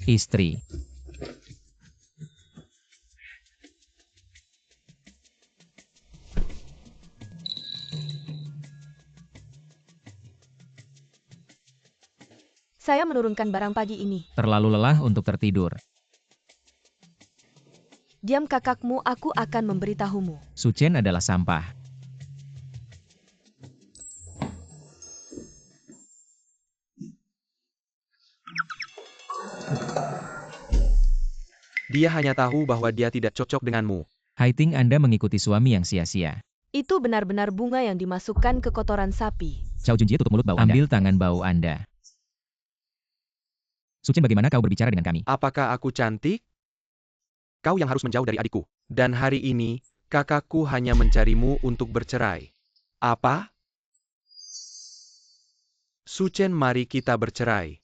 Istri. Saya menurunkan barang pagi ini. Terlalu lelah untuk tertidur. Diam kakakmu, aku akan memberitahumu. Suchen adalah sampah. Dia hanya tahu bahwa dia tidak cocok denganmu. Haiting Anda mengikuti suami yang sia-sia. Itu benar-benar bunga yang dimasukkan ke kotoran sapi. Cao Junjie tutup mulut bau Anda. Ambil tangan bau Anda. Suchen, bagaimana kau berbicara dengan kami? Apakah aku cantik? Kau yang harus menjauh dari adikku. Dan hari ini, kakakku hanya mencarimu untuk bercerai. Apa? Suchen, mari kita bercerai.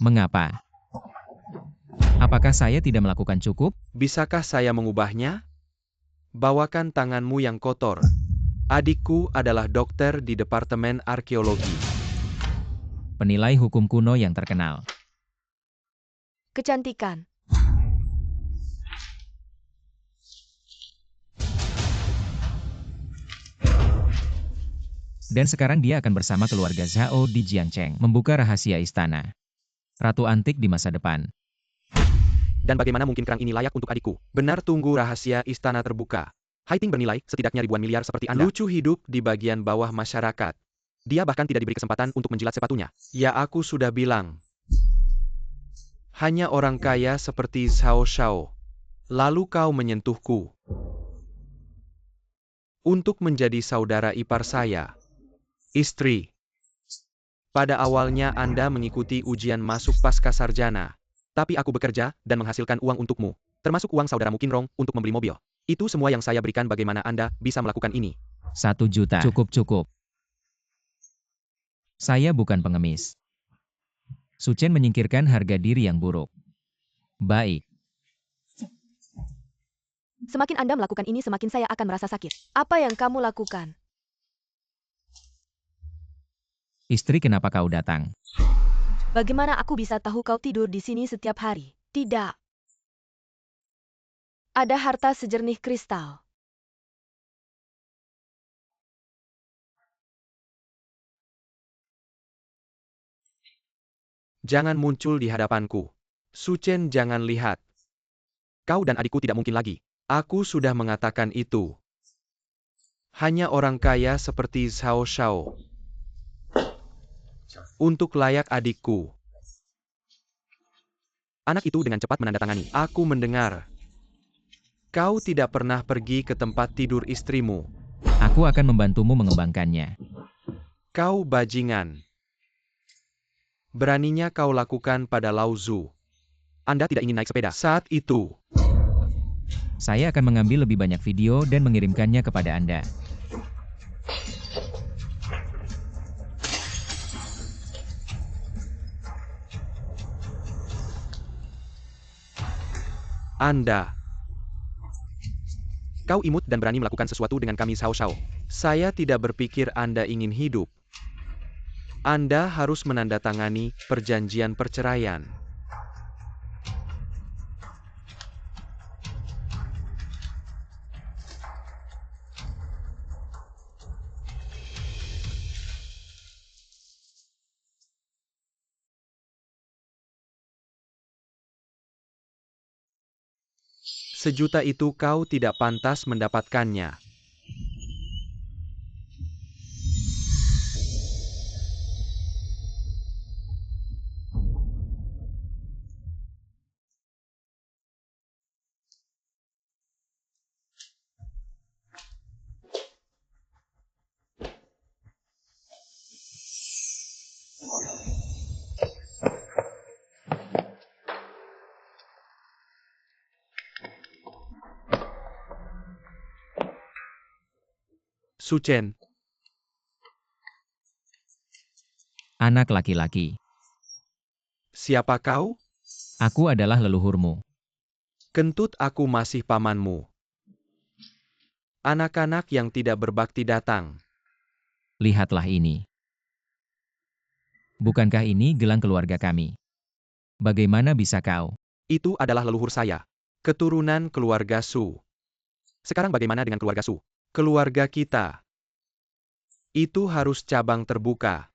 Mengapa? Apakah saya tidak melakukan cukup? Bisakah saya mengubahnya? Bawakan tanganmu yang kotor. Adikku adalah dokter di Departemen Arkeologi. Penilai hukum kuno yang terkenal. Kecantikan. Dan sekarang dia akan bersama keluarga Zhao di Jiangcheng, membuka rahasia istana. Ratu antik di masa depan. Dan bagaimana mungkin kerang ini layak untuk adikku? Benar, tunggu rahasia istana terbuka. Haiting bernilai setidaknya ribuan miliar seperti Anda. Lucu hidup di bagian bawah masyarakat. Dia bahkan tidak diberi kesempatan untuk menjilat sepatunya. Ya, aku sudah bilang. Hanya orang kaya seperti Zhao Shao. Lalu kau menyentuhku. Untuk menjadi saudara ipar saya. Istri. Pada awalnya Anda mengikuti ujian masuk pascasarjana. Tapi aku bekerja dan menghasilkan uang untukmu. Termasuk uang saudaramu Qinrong untuk membeli mobil. Itu semua yang saya berikan. Bagaimana Anda bisa melakukan ini? 1 juta. Cukup. Saya bukan pengemis. Suchen menyingkirkan harga diri yang buruk. Baik. Semakin Anda melakukan ini, semakin saya akan merasa sakit. Apa yang kamu lakukan? Istri, kenapa kau datang? Bagaimana aku bisa tahu kau tidur di sini setiap hari? Tidak. Ada harta sejernih kristal. Jangan muncul di hadapanku. Suchen, jangan lihat. Kau dan adikku tidak mungkin lagi. Aku sudah mengatakan itu. Hanya orang kaya seperti Zhao Shao. Untuk layak adikku. Anak itu dengan cepat menandatangani. Aku mendengar. Kau tidak pernah pergi ke tempat tidur istrimu. Aku akan membantumu mengembangkannya. Kau bajingan. Beraninya kau lakukan pada Lao Zu. Anda tidak ingin naik sepeda. Saat itu. Saya akan mengambil lebih banyak video dan mengirimkannya kepada Anda. Anda. Kau imut dan berani melakukan sesuatu dengan kami, Zhao Shao. Saya tidak berpikir Anda ingin hidup. Anda harus menandatangani perjanjian perceraian. Sejuta itu kau tidak pantas mendapatkannya. Suchen, Anak laki-laki. siapa kau? Aku adalah leluhurmu. Kentut aku masih pamanmu. Anak-anak yang tidak berbakti datang. Lihatlah ini. Bukankah ini gelang keluarga kami? Bagaimana bisa kau? Itu adalah leluhur saya. Keturunan keluarga Su. Sekarang bagaimana dengan keluarga Su? Keluarga kita. Itu harus cabang terbuka.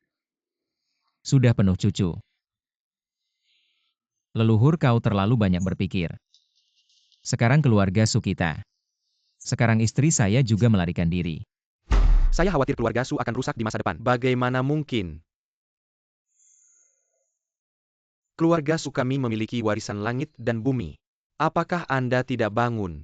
Sudah penuh cucu. Leluhur kau terlalu banyak berpikir. Sekarang keluarga Su kita. Sekarang istri saya juga melarikan diri. Saya khawatir keluarga Su akan rusak di masa depan. Bagaimana mungkin? Keluarga Su kami memiliki warisan langit dan bumi. Apakah Anda tidak bangun?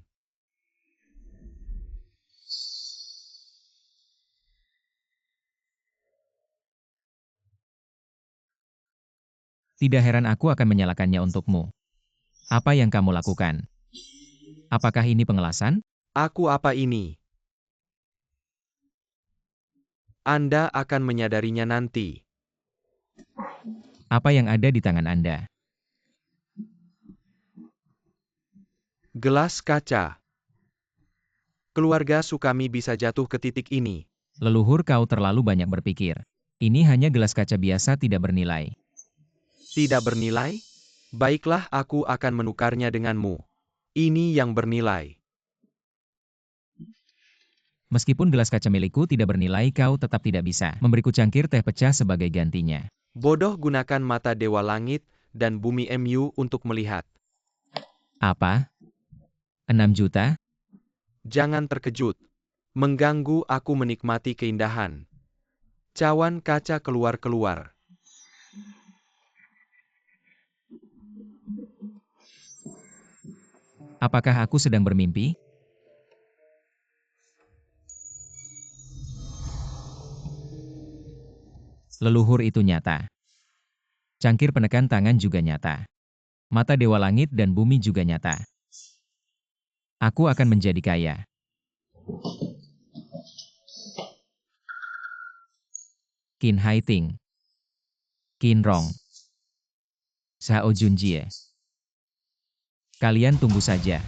Tidak heran aku akan menyalakannya untukmu. Apa yang kamu lakukan? Apakah ini pengelasan? Aku apa ini? Anda akan menyadarinya nanti. Apa yang ada di tangan Anda? Gelas kaca. Keluarga Su kami bisa jatuh ke titik ini. Leluhur kau terlalu banyak berpikir. Ini hanya gelas kaca biasa tidak bernilai. Tidak bernilai? Baiklah, aku akan menukarnya denganmu. Ini yang bernilai. Meskipun gelas kaca milikku tidak bernilai, kau tetap tidak bisa memberiku cangkir teh pecah sebagai gantinya. Bodoh, gunakan mata Dewa Langit dan Bumi MU untuk melihat. Apa? 6 juta? Jangan terkejut. Mengganggu aku menikmati keindahan. Cawan kaca keluar-keluar. Apakah aku sedang bermimpi? Leluhur itu nyata. Cangkir penekan tangan juga nyata. Mata Dewa Langit dan Bumi juga nyata. Aku akan menjadi kaya. Qin Hai Ting. Qin Rong. Shao Junjie. Kalian tunggu saja.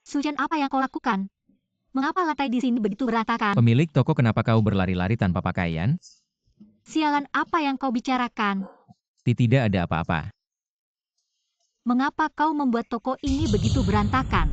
Suchen, apa yang kau lakukan? Mengapa lantai di sini begitu berantakan? Pemilik toko, kenapa kau berlari-lari tanpa pakaian? Sialan, apa yang kau bicarakan? Tidak ada apa-apa. Mengapa kau membuat toko ini begitu berantakan?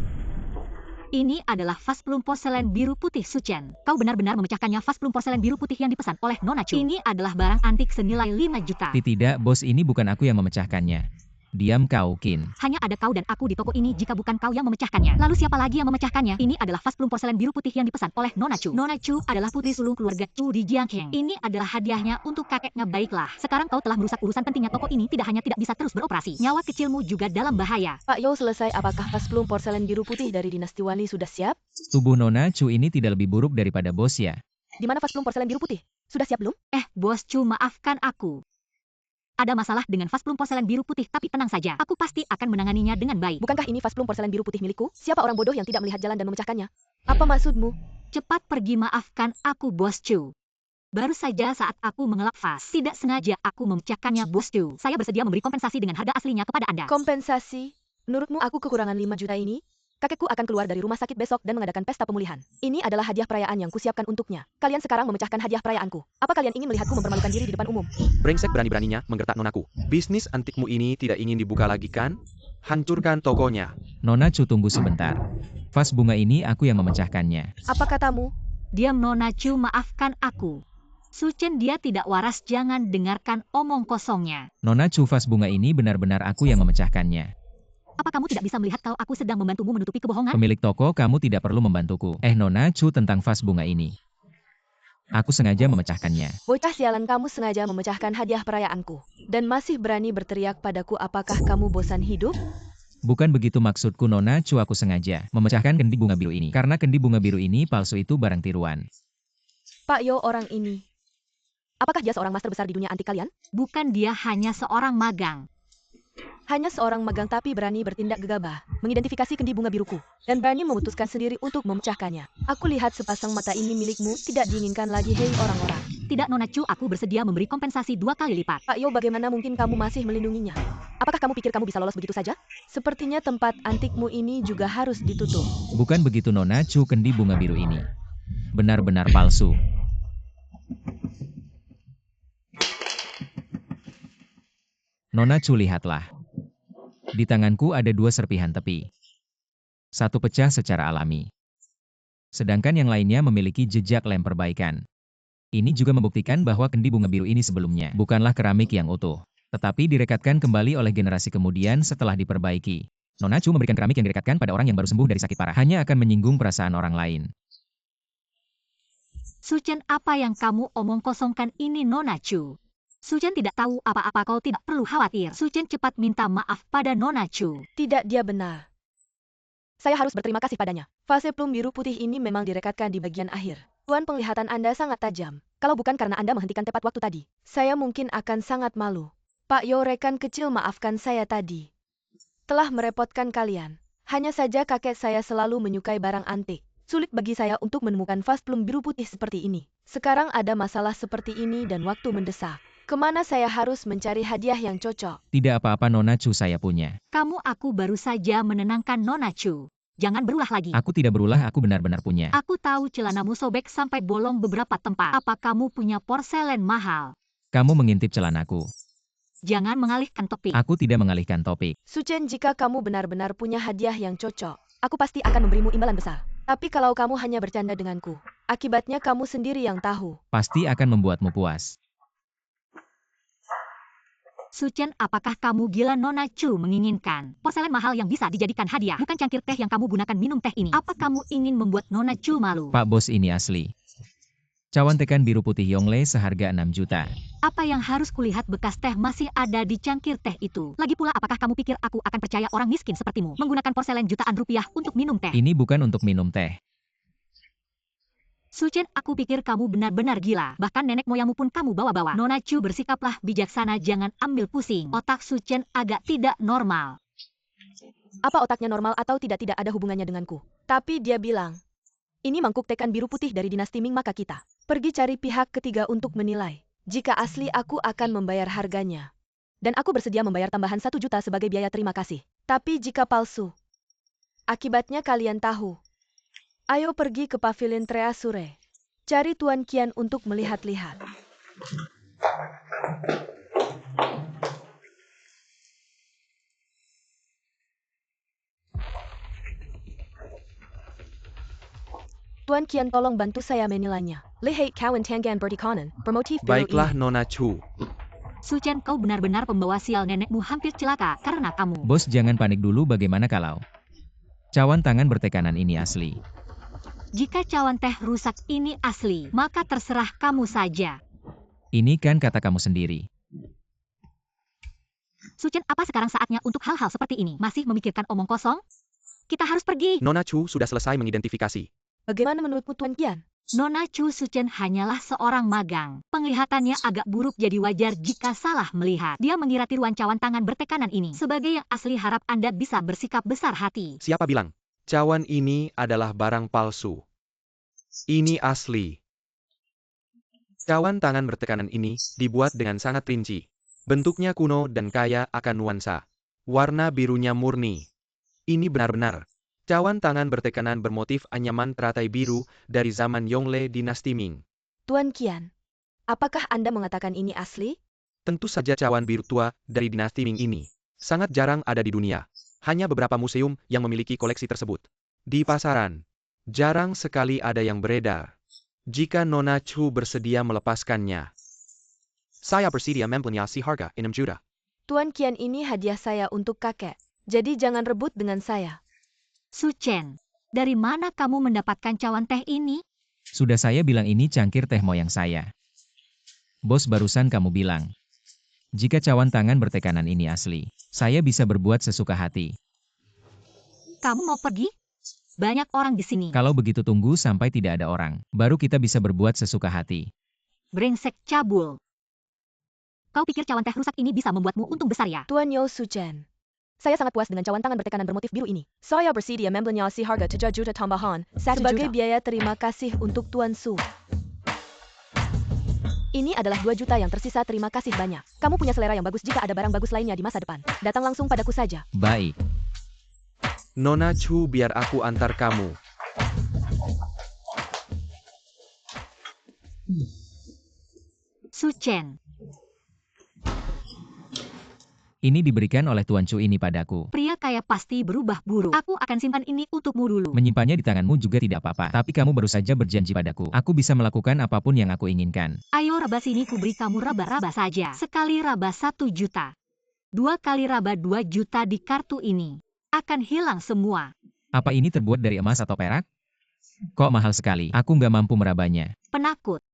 Ini adalah vas plum porselen biru putih Suchen. Kau benar-benar memecahkannya. Vas plum porselen biru putih yang dipesan oleh Nona Chu. Ini adalah barang antik senilai 5 juta. Tidak, bos, ini bukan aku yang memecahkannya. Diam kau, Qin. Hanya ada kau dan aku di toko ini jika bukan kau yang memecahkannya. Lalu siapa lagi yang memecahkannya? Ini adalah vas plum porselen biru putih yang dipesan oleh Nona Chu. Nona Chu adalah putri sulung keluarga Chu di Jiangcheng. Ini adalah hadiahnya untuk kakeknya. Baiklah, sekarang kau telah merusak urusan pentingnya toko ini. Tidak hanya tidak bisa terus beroperasi, nyawa kecilmu juga dalam bahaya. Pak Yo, selesai. Apakah vas plum porselen biru putih dari dinasti Wanli sudah siap? Tubuh Nona Chu ini tidak lebih buruk daripada bos ya. Di mana vas plum porselen biru putih? Sudah siap belum? Bos Chu, maafkan aku. Ada masalah dengan vas plum porselen biru putih, tapi tenang saja. Aku pasti akan menanganinya dengan baik. Bukankah ini vas plum porselen biru putih milikku? Siapa orang bodoh yang tidak melihat jalan dan memecahkannya? Apa maksudmu? Cepat pergi, maafkan aku, Bos Chu. Baru saja saat aku mengelak vas, tidak sengaja aku memecahkannya, Bos Chu. Saya bersedia memberi kompensasi dengan harga aslinya kepada Anda. Kompensasi? Menurutmu aku kekurangan 5 juta ini? Kakekku akan keluar dari rumah sakit besok dan mengadakan pesta pemulihan. Ini adalah hadiah perayaan yang kusiapkan untuknya. Kalian sekarang memecahkan hadiah perayaanku. Apa kalian ingin melihatku mempermalukan diri di depan umum? Brengsek, berani-beraninya menggertak nonaku. Bisnis antikmu ini tidak ingin dibuka lagi kan? Hancurkan tokonya. Nona Chu, tunggu sebentar. Vas bunga ini aku yang memecahkannya. Apa katamu? Diam, Nona Chu, maafkan aku. Suchen, dia tidak waras, jangan dengarkan omong kosongnya. Nona Chu, vas bunga ini benar-benar aku yang memecahkannya. Apa kamu tidak bisa melihat kalau aku sedang membantumu menutupi kebohongan? Pemilik toko, kamu tidak perlu membantuku. Nona Chu, tentang vas bunga ini. Aku sengaja memecahkannya. Bocah sialan, kamu sengaja memecahkan hadiah perayaanku. Dan masih berani berteriak padaku, apakah kamu bosan hidup? Bukan begitu maksudku, Nona Chu, aku sengaja memecahkan kendi bunga biru ini. Karena kendi bunga biru ini palsu, itu barang tiruan. Pak Yo, orang ini. Apakah dia seorang master besar di dunia antik kalian? Bukan, dia hanya seorang magang. Hanya seorang magang tapi berani bertindak gegabah, mengidentifikasi kendi bunga biruku, dan berani memutuskan sendiri untuk memecahkannya. Aku lihat sepasang mata ini milikmu tidak diinginkan lagi, hei orang-orang. Tidak, Nona Chu, aku bersedia memberi kompensasi 2 kali lipat. Pak Yo, bagaimana mungkin kamu masih melindunginya? Apakah kamu pikir kamu bisa lolos begitu saja? Sepertinya tempat antikmu ini juga harus ditutup. Bukan begitu Nona Chu, kendi bunga biru ini benar-benar palsu. Nona Chu, lihatlah. Di tanganku ada 2 serpihan tepi. Satu pecah secara alami. Sedangkan yang lainnya memiliki jejak lem perbaikan. Ini juga membuktikan bahwa kendi bunga biru ini sebelumnya bukanlah keramik yang utuh, tetapi direkatkan kembali oleh generasi kemudian setelah diperbaiki. Nona Chu memberikan keramik yang direkatkan pada orang yang baru sembuh dari sakit parah hanya akan menyinggung perasaan orang lain. Su Chen, apa yang kamu omong kosongkan ini, Nona Chu? Su Chen tidak tahu apa-apa, kau tidak perlu khawatir. Su Chen cepat minta maaf pada Nona Chu. Tidak, dia benar. Saya harus berterima kasih padanya. Fase plum biru putih ini memang direkatkan di bagian akhir. Tuan, penglihatan Anda sangat tajam. Kalau bukan karena Anda menghentikan tepat waktu tadi, saya mungkin akan sangat malu. Pak Yo, rekan kecil, maafkan saya tadi. Telah merepotkan kalian. Hanya saja kakek saya selalu menyukai barang antik. Sulit bagi saya untuk menemukan vas plum biru putih seperti ini. Sekarang ada masalah seperti ini dan waktu mendesak. Kemana saya harus mencari hadiah yang cocok? Tidak apa-apa Nona Chu, saya punya. Aku baru saja menenangkan Nona Chu. Jangan berulah lagi. Aku tidak berulah, aku benar-benar punya. Aku tahu celanamu sobek sampai bolong beberapa tempat. Apa kamu punya porselen mahal? Kamu mengintip celanaku. Jangan mengalihkan topik. Aku tidak mengalihkan topik. Su Chen, jika kamu benar-benar punya hadiah yang cocok, aku pasti akan memberimu imbalan besar. Tapi kalau kamu hanya bercanda denganku, akibatnya kamu sendiri yang tahu. Pasti akan membuatmu puas. Su Chen, apakah kamu gila? Nona Chu menginginkan porselen mahal yang bisa dijadikan hadiah, bukan cangkir teh yang kamu gunakan minum teh ini. Apa kamu ingin membuat Nona Chu malu? Pak Bos, ini asli. Cawan tekan biru putih Yongle seharga 6 juta. Apa yang harus kulihat? Bekas teh masih ada di cangkir teh itu. Lagi pula, apakah kamu pikir aku akan percaya orang miskin sepertimu menggunakan porselen jutaan rupiah untuk minum teh? Ini bukan untuk minum teh. Su Chen, aku pikir kamu benar-benar gila. Bahkan nenek moyangmu pun kamu bawa-bawa. Nona Chu, bersikaplah bijaksana, jangan ambil pusing. Otak Su Chen agak tidak normal. Apa otaknya normal atau tidak ada hubungannya denganku. Tapi dia bilang, ini mangkuk tekan biru putih dari dinasti Ming, maka kita pergi cari pihak ketiga untuk menilai. Jika asli, aku akan membayar harganya. Dan aku bersedia membayar tambahan 1 juta sebagai biaya terima kasih. Tapi jika palsu, akibatnya kalian tahu. Ayo pergi ke pavilion Treasure. Cari Tuan Qian untuk melihat-lihat. Tuan Qian, tolong bantu saya menilainya. Lihat kawan Tangan Bertikanan, bermotif biru Baiklah ini. Nona Chu. Su Chen, kau benar-benar pembawa sial. Nenekmu hampir celaka karena kamu. Bos, jangan panik dulu. Bagaimana kalau cawan tangan bertekanan ini asli? Jika cawan teh rusak ini asli, maka terserah kamu saja. Ini kan kata kamu sendiri. Su Chen, apa sekarang saatnya untuk hal-hal seperti ini? Masih memikirkan omong kosong? Kita harus pergi. Nona Chu sudah selesai mengidentifikasi. Bagaimana menurutmu Tuan Qian? Nona Chu, Su Chen hanyalah seorang magang. Penglihatannya agak buruk, jadi wajar jika salah melihat. Dia mengira tiruan cawan tangan bertekanan ini. Sebagai yang asli, harap Anda bisa bersikap besar hati. Siapa bilang? Cawan ini adalah barang palsu. Ini asli. Cawan tangan bertekanan ini dibuat dengan sangat rinci. Bentuknya kuno dan kaya akan nuansa. Warna birunya murni. Ini benar-benar cawan tangan bertekanan bermotif anyaman teratai biru dari zaman Yongle dinasti Ming. Tuan Qian, apakah Anda mengatakan ini asli? Tentu saja cawan biru tua dari dinasti Ming ini sangat jarang ada di dunia. Hanya beberapa museum yang memiliki koleksi tersebut. Di pasaran, jarang sekali ada yang beredar. Jika Nona Chu bersedia melepaskannya, saya bersedia membelinya si harga 6 juta. Tuan Qian, ini hadiah saya untuk kakek. Jadi jangan rebut dengan saya. Su Chen, dari mana kamu mendapatkan cawan teh ini? Sudah saya bilang ini cangkir teh moyang saya. Bos, barusan kamu bilang, jika cawan tangan bertekanan ini asli, saya bisa berbuat sesuka hati. Kamu mau pergi? Banyak orang di sini. Kalau begitu tunggu sampai tidak ada orang. Baru kita bisa berbuat sesuka hati. Brengsek cabul. Kau pikir cawan teh rusak ini bisa membuatmu untung besar ya? Tuan Yo Suchen. Saya sangat puas dengan cawan tangan bertekanan bermotif biru ini. Saya bersedia membelanjasi harga 3 juta tambahan sebagai biaya terima kasih untuk Tuan Su. Ini adalah 2 juta yang tersisa, terima kasih banyak. Kamu punya selera yang bagus jika ada barang bagus lainnya di masa depan. Datang langsung padaku saja. Baik. Nona Chu, biar aku antar kamu. Su Chen. Ini diberikan oleh Tuan Chu ini padaku. Pria kaya pasti berubah buruk. Aku akan simpan ini untukmu dulu. Menyimpannya di tanganmu juga tidak apa-apa. Tapi kamu baru saja berjanji padaku. Aku bisa melakukan apapun yang aku inginkan. Ayo raba sini, ku beri kamu raba-raba saja. Sekali raba 1 juta. 2 kali raba 2 juta di kartu ini. Akan hilang semua. Apa ini terbuat dari emas atau perak? Kok mahal sekali? Aku nggak mampu merabanya. Penakut.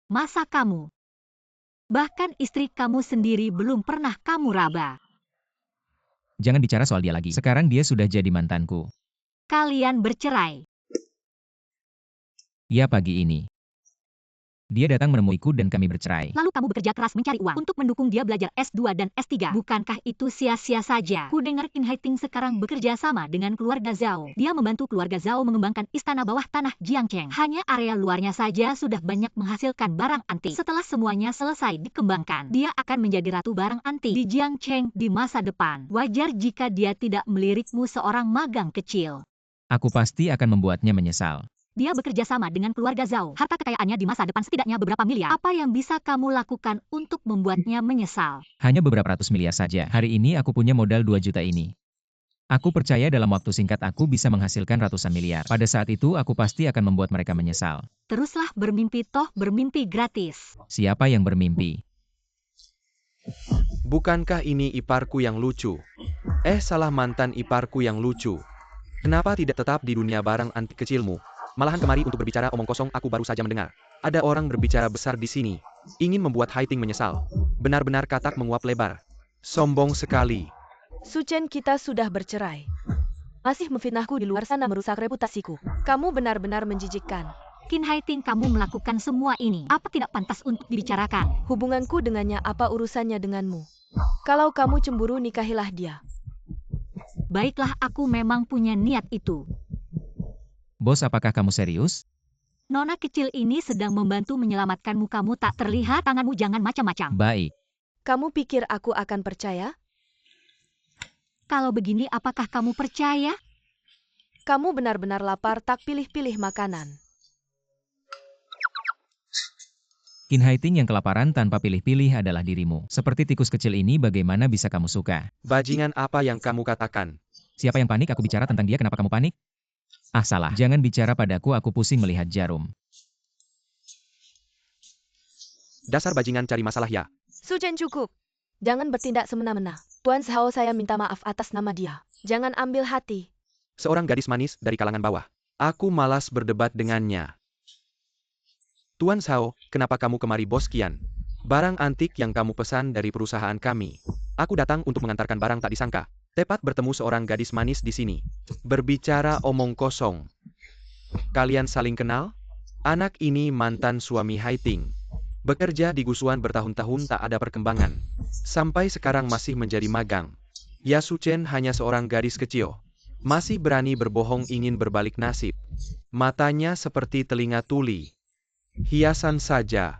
Masa kamu? Bahkan istri kamu sendiri belum pernah kamu raba. Jangan bicara soal dia lagi. Sekarang dia sudah jadi mantanku. Kalian bercerai. Ya, pagi ini. Dia datang menemuiku dan kami bercerai. Lalu kamu bekerja keras mencari uang untuk mendukung dia belajar S2 dan S3. Bukankah itu sia-sia saja? Ku dengar Qin Haiting sekarang bekerja sama dengan keluarga Zhao. Dia membantu keluarga Zhao mengembangkan istana bawah tanah Jiangcheng. Hanya area luarnya saja sudah banyak menghasilkan barang antik. Setelah semuanya selesai dikembangkan, dia akan menjadi ratu barang antik di Jiangcheng di masa depan. Wajar jika dia tidak melirikmu seorang magang kecil. Aku pasti akan membuatnya menyesal. Dia bekerja sama dengan keluarga Zhao. Harta kekayaannya di masa depan setidaknya beberapa miliar. Apa yang bisa kamu lakukan untuk membuatnya menyesal? Hanya beberapa ratus miliar saja. Hari ini aku punya modal 2 juta ini. Aku percaya dalam waktu singkat aku bisa menghasilkan ratusan miliar. Pada saat itu aku pasti akan membuat mereka menyesal. Teruslah bermimpi, toh bermimpi gratis. Siapa yang bermimpi? Bukankah ini iparku yang lucu? Salah, mantan iparku yang lucu. Kenapa tidak tetap di dunia barang antik kecilmu? Malahan kemari untuk berbicara omong kosong, aku baru saja mendengar. Ada orang berbicara besar di sini. Ingin membuat Haiting menyesal. Benar-benar katak menguap lebar. Sombong sekali. Suchen, kita sudah bercerai. Masih memfitnahku di luar sana, merusak reputasiku. Kamu benar-benar menjijikkan. Qin Haiting, kamu melakukan semua ini. Apa tidak pantas untuk dibicarakan? Hubunganku dengannya, apa urusannya denganmu? Kalau kamu cemburu, nikahilah dia. Baiklah, aku memang punya niat itu. Bos, apakah kamu serius? Nona kecil ini sedang membantu menyelamatkanmu, kamu tak terlihat, tanganmu jangan macam-macam. Baik. Kamu pikir aku akan percaya? Kalau begini, apakah kamu percaya? Kamu benar-benar lapar, tak pilih-pilih makanan. Qin Haiting yang kelaparan tanpa pilih-pilih adalah dirimu. Seperti tikus kecil ini, bagaimana bisa kamu suka? Bajingan, apa yang kamu katakan? Siapa yang panik? Aku bicara tentang dia, kenapa kamu panik? Ah, salah. Jangan bicara padaku, aku pusing melihat jarum. Dasar bajingan cari masalah ya. Suchen, cukup. Jangan bertindak semena-mena. Tuan Zhao, saya minta maaf atas nama dia. Jangan ambil hati. Seorang gadis manis dari kalangan bawah. Aku malas berdebat dengannya. Tuan Zhao, kenapa kamu kemari, Bos Qian? Barang antik yang kamu pesan dari perusahaan kami. Aku datang untuk mengantarkan barang tak disangka. Tepat bertemu seorang gadis manis di sini. Berbicara omong kosong. Kalian saling kenal? Anak ini mantan suami Haiting. Bekerja di Gusuan bertahun-tahun tak ada perkembangan. Sampai sekarang masih menjadi magang. Ya, Suchen hanya seorang gadis kecil. Masih berani berbohong ingin berbalik nasib. Matanya seperti telinga tuli. Hiasan saja.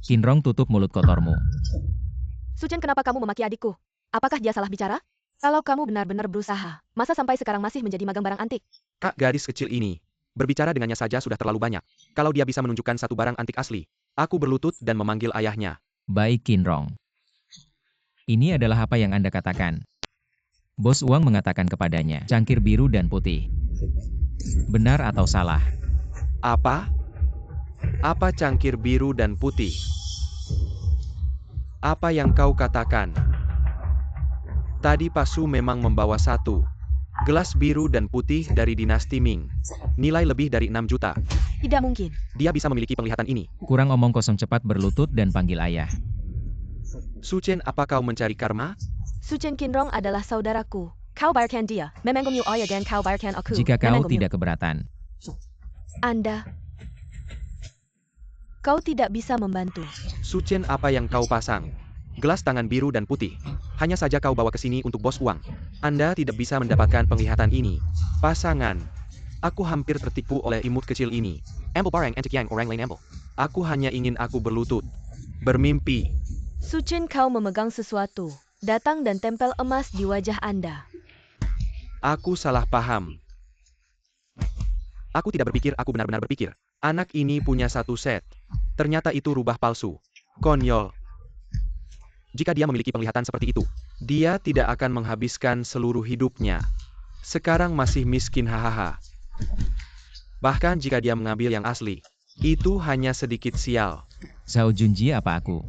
Qinrong, tutup mulut kotormu. Suchen, kenapa kamu memaki adikku? Apakah dia salah bicara? Kalau kamu benar-benar berusaha, masa sampai sekarang masih menjadi magang barang antik? Kak, gadis kecil ini. Berbicara dengannya saja sudah terlalu banyak. Kalau dia bisa menunjukkan satu barang antik asli. Aku berlutut dan memanggil ayahnya. Baik, Qinrong. Ini adalah apa yang Anda katakan. Bos Uang mengatakan kepadanya, cangkir biru dan putih. Benar atau salah? Apa? Apa cangkir biru dan putih? Apa yang kau katakan? Tadi Pasu memang membawa satu gelas biru dan putih dari dinasti Ming. Nilai lebih dari 6 juta. Tidak mungkin. Dia bisa memiliki penglihatan ini. Kurang omong kosong, cepat berlutut dan panggil ayah. Suchen, apa kau mencari karma? Suchen, Qinrong adalah saudaraku. Kau bayarkan dia. Memangkum you ayah dan kau bayarkan aku. Jika kau Memangkum you. tidak keberatan, Anda. Kau tidak bisa membantu. Su Chen, apa yang kau pasang? Gelas tangan biru dan putih. Hanya saja kau bawa ke sini untuk bos uang. Anda tidak bisa mendapatkan penglihatan ini. Pasangan. Aku hampir tertipu oleh imut kecil ini. Amble barang antik yang orang lain amble. Aku hanya ingin aku berlutut. Bermimpi. Su Chen, kau memegang sesuatu. Datang dan tempel emas di wajah Anda. Aku salah paham. Aku tidak berpikir, aku benar-benar berpikir. Anak ini punya satu set. Ternyata itu rubah palsu. Konyol. Jika dia memiliki penglihatan seperti itu, dia tidak akan menghabiskan seluruh hidupnya. Sekarang masih miskin, hahaha. Bahkan jika dia mengambil yang asli, itu hanya sedikit sial. Zhao Junji apa aku?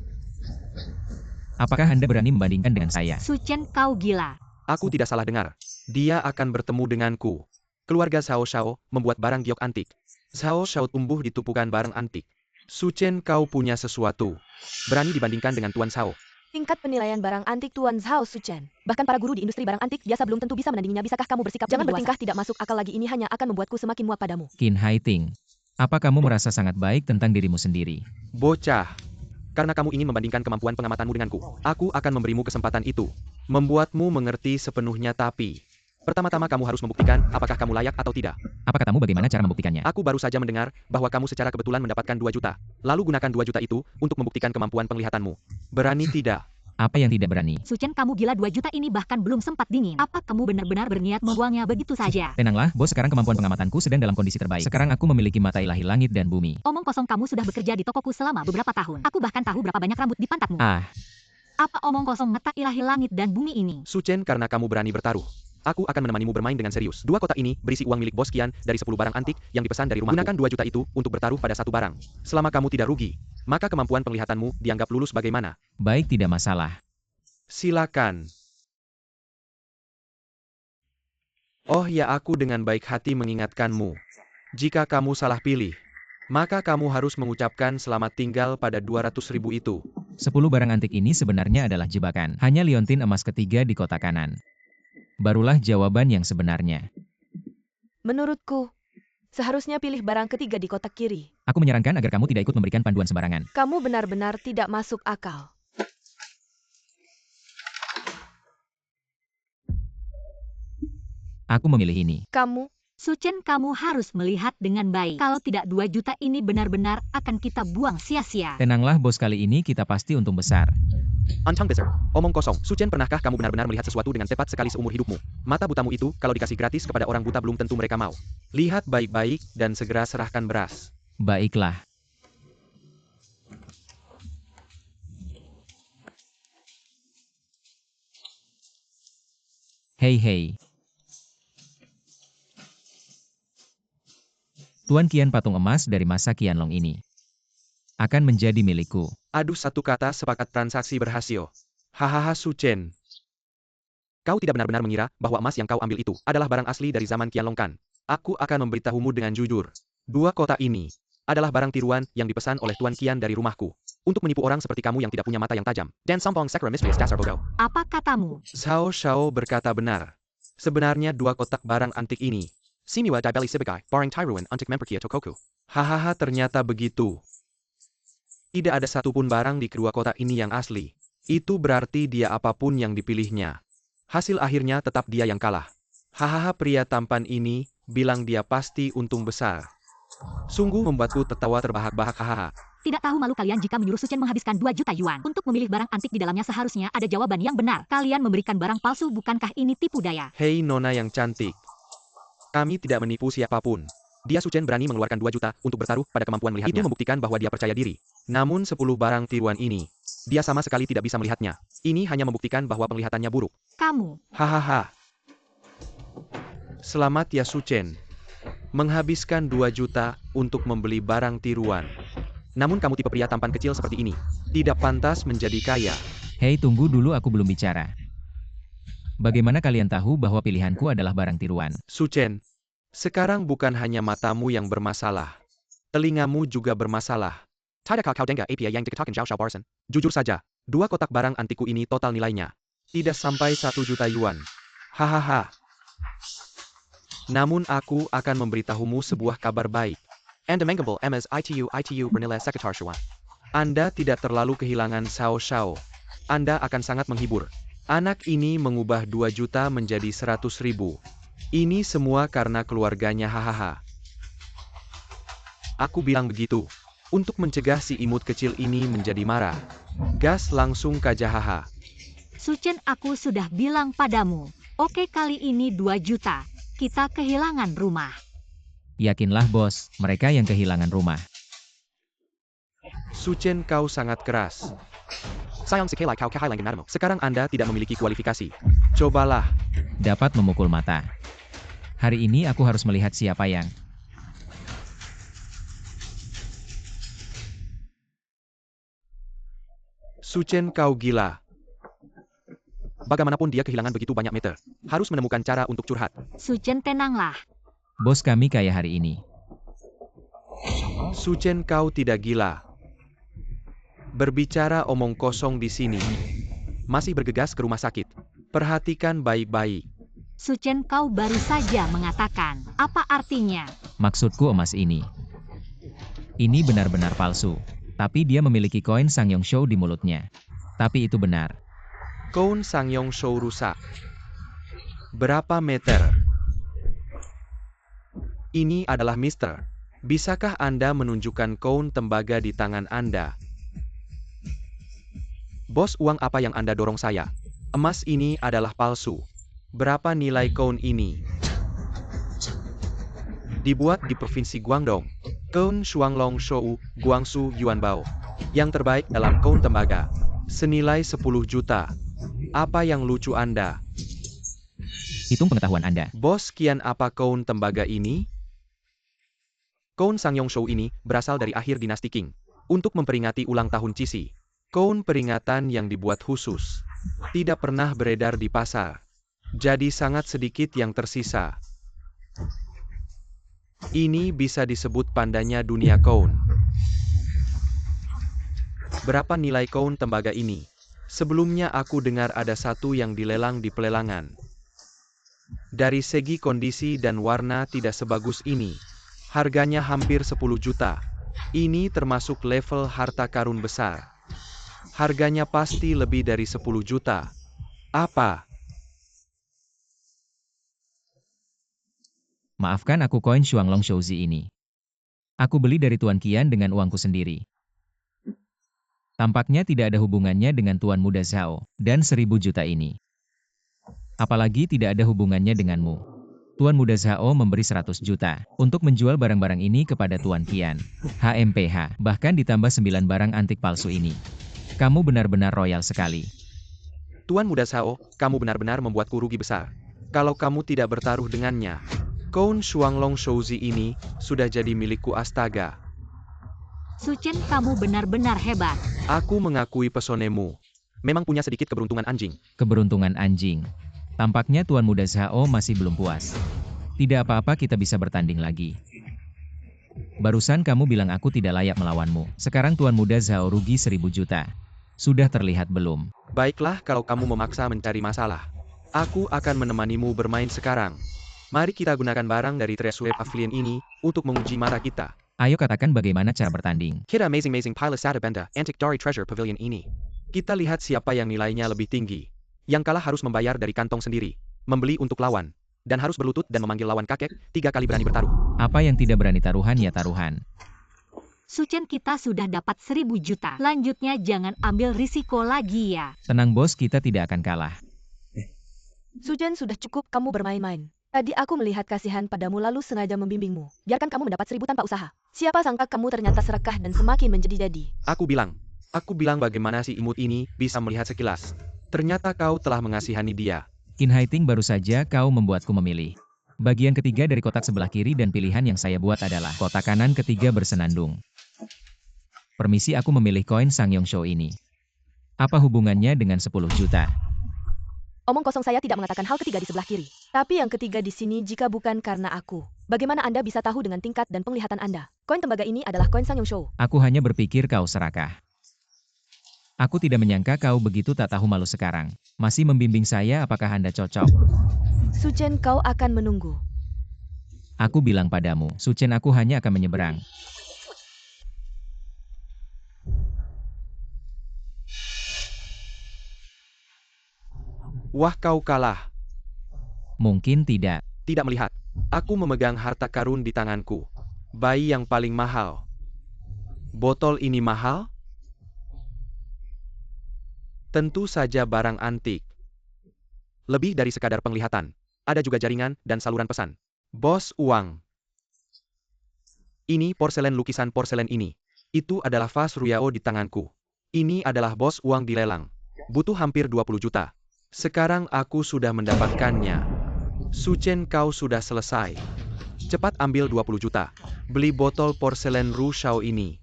Apakah Anda berani membandingkan dengan saya? Su Chen, kau gila. Aku tidak salah dengar. Dia akan bertemu denganku. Keluarga Zhao Shao membuat barang giok antik. Zhao Shao tumbuh di tumpukan barang antik. Su Chen, kau punya sesuatu. Berani dibandingkan dengan Tuan Zhao. Tingkat penilaian barang antik Tuan Zhao Su Chen. Bahkan para guru di industri barang antik biasa belum tentu bisa menandinginya. Bisakah kamu bersikap jangan bertingkah tidak masuk akal lagi, ini hanya akan membuatku semakin muak padamu. Qin Haiting, apa kamu merasa sangat baik tentang dirimu sendiri? Bocah. Karena kamu ingin membandingkan kemampuan pengamatanmu denganku, aku akan memberimu kesempatan itu. Membuatmu mengerti sepenuhnya, tapi pertama-tama kamu harus membuktikan apakah kamu layak atau tidak. Apa katamu bagaimana cara membuktikannya? Aku baru saja mendengar bahwa kamu secara kebetulan mendapatkan 2 juta. Lalu gunakan 2 juta itu untuk membuktikan kemampuan penglihatanmu. Berani tidak? Apa yang tidak berani? Su Chen, kamu gila, 2 juta ini bahkan belum sempat dingin. Apa kamu benar-benar berniat membuangnya begitu saja? Tenanglah, bos, sekarang kemampuan pengamatanku sedang dalam kondisi terbaik. Sekarang aku memiliki mata ilahi langit dan bumi. Omong kosong, kamu sudah bekerja di tokoku selama beberapa tahun. Aku bahkan tahu berapa banyak rambut di pantatmu. Apa omong kosong mata ilahi langit dan bumi ini? Su Chen, karena kamu berani bertaruh, aku akan menemanimu bermain dengan serius. 2 kotak ini berisi uang milik bos Qian dari 10 barang antik yang dipesan dari rumahku. Gunakan 2 juta itu untuk bertaruh pada satu barang. Selama kamu tidak rugi, maka kemampuan penglihatanmu dianggap lulus. Bagaimana? Baik, tidak masalah. Silakan. Oh ya, aku dengan baik hati mengingatkanmu. Jika kamu salah pilih, maka kamu harus mengucapkan selamat tinggal pada 200.000 itu. 10 barang antik ini sebenarnya adalah jebakan. Hanya liontin emas ketiga di kotak kanan. Barulah jawaban yang sebenarnya. Menurutku, seharusnya pilih barang ketiga di kotak kiri. Aku menyarankan agar kamu tidak ikut memberikan panduan sembarangan. Kamu benar-benar tidak masuk akal. Aku memilih ini. Kamu, Su Chen, kamu harus melihat dengan baik. Kalau tidak, 2 juta ini benar-benar akan kita buang sia-sia. Tenanglah, bos, kali ini kita pasti untung besar. Antang besar. Omong kosong. Su Chen, pernahkah kamu benar-benar melihat sesuatu dengan tepat sekali seumur hidupmu? Mata butamu itu, kalau dikasih gratis kepada orang buta belum tentu mereka mau. Lihat baik-baik dan segera serahkan beras. Baiklah. Hei. Tuan Qian, patung emas dari masa Qianlong ini akan menjadi milikku. Aduh, satu kata sepakat transaksi berhasil. Hahaha, Su Chen. Kau tidak benar-benar mengira bahwa emas yang kau ambil itu adalah barang asli dari zaman Qianlong kan? Aku akan memberitahumu dengan jujur. 2 kotak ini adalah barang tiruan yang dipesan oleh Tuan Qian dari rumahku. Untuk menipu orang seperti kamu yang tidak punya mata yang tajam. Dan sampong sakra mysterious dasar bodoh. Apa katamu? Zhao Shao berkata benar. Sebenarnya 2 kotak barang antik ini Simiwa Dibeli Sibagai, barang tiruan untuk memperkaya tokoku. Hahaha, ternyata begitu. Tidak ada satupun barang di kedua kotak ini yang asli. Itu berarti dia apapun yang dipilihnya. Hasil akhirnya tetap dia yang kalah. Hahaha, pria tampan ini bilang dia pasti untung besar. Sungguh membuatku tertawa terbahak-bahak, hahaha. Tidak tahu malu kalian jika menyuruh Su Chen menghabiskan 2 juta yuan. Untuk memilih barang antik di dalamnya seharusnya ada jawaban yang benar. Kalian memberikan barang palsu, bukankah ini tipu daya? Hei nona yang cantik. Kami tidak menipu siapapun. Dia Su Chen berani mengeluarkan 2 juta untuk bertaruh pada kemampuan melihatnya. Itu membuktikan bahwa dia percaya diri. Namun 10 barang tiruan ini, dia sama sekali tidak bisa melihatnya. Ini hanya membuktikan bahwa penglihatannya buruk. Kamu. Hahaha. Selamat ya Su Chen. Menghabiskan 2 juta untuk membeli barang tiruan. Namun kamu tipe pria tampan kecil seperti ini. Tidak pantas menjadi kaya. Hei, tunggu dulu, aku belum bicara. Bagaimana kalian tahu bahwa pilihanku adalah barang tiruan? Su Chen, sekarang bukan hanya matamu yang bermasalah. Telingamu juga bermasalah. Tidak kau dengar apa yang dikatakan Zhao Shao Barson? Jujur saja, 2 kotak barang antiku ini total nilainya tidak sampai 1 juta yuan. Hahaha. Namun aku akan memberitahumu sebuah kabar baik. Anda menggembal MS itu bernilai sekitar Shuan. Anda tidak terlalu kehilangan Xiao Xiao. Anda akan sangat menghibur. Anak ini mengubah 2 juta menjadi 100.000. Ini semua karena keluarganya hahaha. Aku bilang begitu. Untuk mencegah si imut kecil ini menjadi marah. Gas langsung kaja haha. Suchen, aku sudah bilang padamu. Oke, kali ini 2 juta. Kita kehilangan rumah. Yakinlah bos, mereka yang kehilangan rumah. Suchen, kau sangat keras. Sayang sekali kau kehilangan namamu. Sekarang Anda tidak memiliki kualifikasi. Cobalah. Dapat memukul mata. Hari ini aku harus melihat siapa yang... Suchen, kau gila. Bagaimanapun dia kehilangan begitu banyak meter. Harus menemukan cara untuk curhat. Suchen, tenanglah. Bos kami kaya hari ini. Suchen, kau tidak gila. Berbicara omong kosong di sini. Masih bergegas ke rumah sakit. Perhatikan baik-baik. Suchen, kau baru saja mengatakan. Apa artinya? Maksudku emas ini. Ini benar-benar palsu. Tapi dia memiliki koin Sangyong Shou di mulutnya. Tapi itu benar. Koin Sangyong Shou rusak. Berapa meter? Ini adalah Mister. Bisakah Anda menunjukkan koin tembaga di tangan Anda? Bos, uang apa yang Anda dorong saya? Emas ini adalah palsu. Berapa nilai koin ini? Dibuat di Provinsi Guangdong. Koin Shuanglong Shou, Guangsu Yuanbao. Yang terbaik dalam koin tembaga. Senilai 10 juta. Apa yang lucu Anda? Hitung pengetahuan Anda. Bos, kian apa koin tembaga ini? Koin Sangyong Shou ini berasal dari akhir dinasti Qing. Untuk memperingati ulang tahun Cixi. Koin peringatan yang dibuat khusus. Tidak pernah beredar di pasar. Jadi sangat sedikit yang tersisa. Ini bisa disebut pandanya dunia koin. Berapa nilai koin tembaga ini? Sebelumnya aku dengar ada satu yang dilelang di pelelangan. Dari segi kondisi dan warna tidak sebagus ini. Harganya hampir 10 juta. Ini termasuk level harta karun besar. Harganya pasti lebih dari 10 juta. Apa? Maafkan aku koin Shuanglong Shouzi ini. Aku beli dari Tuan Qian dengan uangku sendiri. Tampaknya tidak ada hubungannya dengan Tuan Muda Zhao, dan 1000 juta ini. Apalagi tidak ada hubungannya denganmu. Tuan Muda Zhao memberi 100 juta untuk menjual barang-barang ini kepada Tuan Qian. HMPH, bahkan ditambah 9 barang antik palsu ini. Kamu benar-benar royal sekali. Tuan Muda Zhao, kamu benar-benar membuatku rugi besar. Kalau kamu tidak bertaruh dengannya, koin Shuanglong Shouzi ini sudah jadi milikku astaga. Suchen, kamu benar-benar hebat. Aku mengakui pesonemu. Memang punya sedikit keberuntungan anjing. Keberuntungan anjing. Tampaknya Tuan Muda Zhao masih belum puas. Tidak apa-apa, kita bisa bertanding lagi. Barusan kamu bilang aku tidak layak melawanmu. Sekarang Tuan Muda Zhao rugi 1000 juta. Sudah terlihat belum? Baiklah, kalau kamu memaksa mencari masalah. Aku akan menemanimu bermain sekarang. Mari kita gunakan barang dari Treasure Pavilion ini untuk menguji mata kita. Ayo katakan bagaimana cara bertanding. Kita amazing Pila Sata Benda, Antique dari Treasure Pavilion ini. Kita lihat siapa yang nilainya lebih tinggi. Yang kalah harus membayar dari kantong sendiri. Membeli untuk lawan. Dan harus berlutut dan memanggil lawan kakek 3 kali berani bertaruh. Apa yang tidak berani taruhan ya taruhan. Suchen, kita sudah dapat 1000 juta. Lanjutnya jangan ambil risiko lagi ya. Tenang bos, kita tidak akan kalah. Suchen, sudah cukup kamu bermain-main. Tadi aku melihat kasihan padamu lalu sengaja membimbingmu. Biarkan kamu mendapat 1000 tanpa usaha. Siapa sangka kamu ternyata serakah dan semakin menjadi-jadi. Aku bilang bagaimana si imut ini bisa melihat sekilas. Ternyata kau telah mengasihani dia. Qin Haiting, baru saja kau membuatku memilih. Bagian ketiga dari kotak sebelah kiri dan pilihan yang saya buat adalah kotak kanan ketiga bersenandung. Permisi, aku memilih koin Sangyong Shou ini. Apa hubungannya dengan 10 juta? Omong kosong, saya tidak mengatakan hal ketiga di sebelah kiri. Tapi yang ketiga di sini jika bukan karena aku. Bagaimana Anda bisa tahu dengan tingkat dan penglihatan Anda? Koin tembaga ini adalah koin Sangyong Shou. Aku hanya berpikir kau serakah. Aku tidak menyangka kau begitu tak tahu malu sekarang. Masih membimbing saya, apakah Anda cocok? Su Chen, kau akan menunggu. Aku bilang padamu, Su Chen, aku hanya akan menyeberang. Wah, kau kalah. Mungkin tidak. Tidak melihat. Aku memegang harta karun di tanganku. Bayi yang paling mahal. Botol ini mahal? Tentu saja barang antik. Lebih dari sekadar penglihatan. Ada juga jaringan dan saluran pesan. Bos uang. Ini porselen, lukisan porselen ini. Itu adalah vas Ruyao di tanganku. Ini adalah bos uang di lelang. Butuh hampir 20 juta. Sekarang aku sudah mendapatkannya. Su Chen, kau sudah selesai. Cepat ambil 20 juta. Beli botol porselen Ru Shao ini.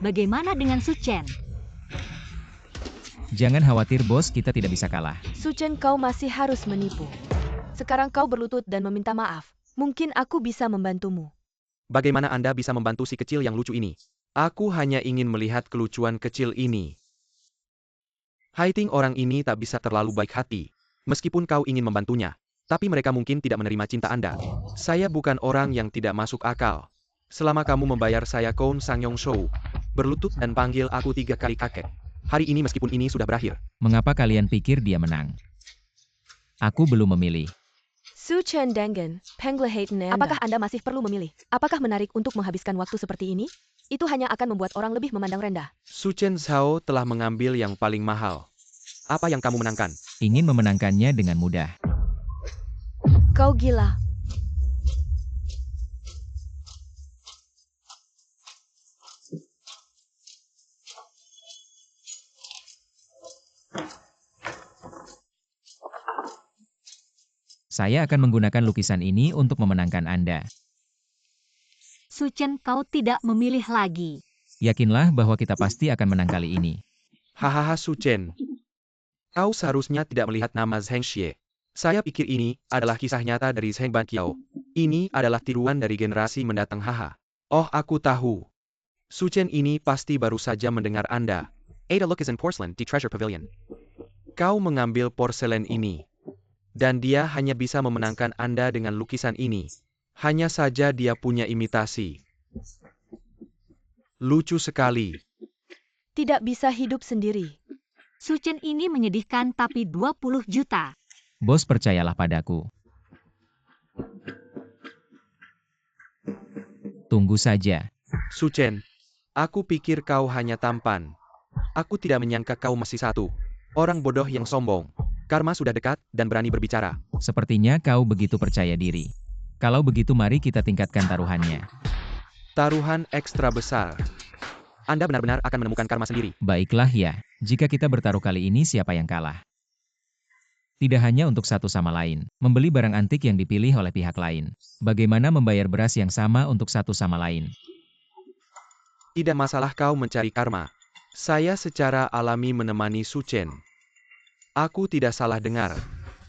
Bagaimana dengan Su Chen? Jangan khawatir bos, kita tidak bisa kalah. Su Chen, kau masih harus menipu. Sekarang kau berlutut dan meminta maaf. Mungkin aku bisa membantumu. Bagaimana Anda bisa membantu si kecil yang lucu ini? Aku hanya ingin melihat kelucuan kecil ini. Haiting, orang ini tak bisa terlalu baik hati. Meskipun kau ingin membantunya. Tapi mereka mungkin tidak menerima cinta Anda. Saya bukan orang yang tidak masuk akal. Selama kamu membayar saya Koun Sangyong Shou, berlutut dan panggil aku 3 kali kakek. Hari ini meskipun ini sudah berakhir. Mengapa kalian pikir dia menang? Aku belum memilih. Su Chen Dengen, Penglehaten Anda. Apakah Anda masih perlu memilih? Apakah menarik untuk menghabiskan waktu seperti ini? Itu hanya akan membuat orang lebih memandang rendah. Su Chen Zhao telah mengambil yang paling mahal. Apa yang kamu menangkan? Ingin memenangkannya dengan mudah. Kau gila. Saya akan menggunakan lukisan ini untuk memenangkan Anda. Su Chen, kau tidak memilih lagi. Yakinlah bahwa kita pasti akan menang kali ini. Hahaha Su Chen. Kau seharusnya tidak melihat nama Zheng Xie. Saya pikir ini adalah kisah nyata dari Zheng Banqiao. Ini adalah tiruan dari generasi mendatang, haha. Oh, aku tahu. Su Chen ini pasti baru saja mendengar Anda. Ada Lukisan Porcelain di Treasure Pavilion. Kau mengambil porselen ini. Dan dia hanya bisa memenangkan Anda dengan lukisan ini. Hanya saja dia punya imitasi. Lucu sekali. Tidak bisa hidup sendiri. Su Chen ini menyedihkan tapi 20 juta. Bos, percayalah padaku. Tunggu saja. Su Chen, aku pikir kau hanya tampan. Aku tidak menyangka kau masih satu. Orang bodoh yang sombong. Karma sudah dekat dan berani berbicara. Sepertinya kau begitu percaya diri. Kalau begitu mari kita tingkatkan taruhannya. Taruhan ekstra besar. Anda benar-benar akan menemukan karma sendiri. Baiklah ya, jika kita bertaruh kali ini siapa yang kalah? Tidak hanya untuk satu sama lain, membeli barang antik yang dipilih oleh pihak lain. Bagaimana membayar beras yang sama untuk satu sama lain? Tidak masalah kau mencari karma. Saya secara alami menemani Su Chen. Aku tidak salah dengar.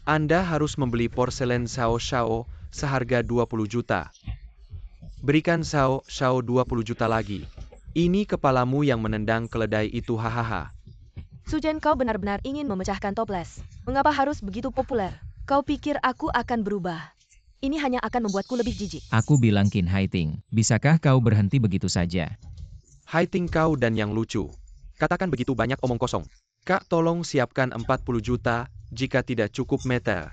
Anda harus membeli porselen Xiao Shao seharga 20 juta. Berikan Xiao Shao 20 juta lagi. Ini kepalamu yang menendang keledai itu, hahaha. Su Chen, kau benar-benar ingin memecahkan toples. Mengapa harus begitu populer? Kau pikir aku akan berubah? Ini hanya akan membuatku lebih jijik. Aku bilang Qin Haiting, bisakah kau berhenti begitu saja? Haiting, kau dan yang lucu. Katakan begitu banyak omong kosong. Kak, tolong siapkan 40 juta jika tidak cukup meter.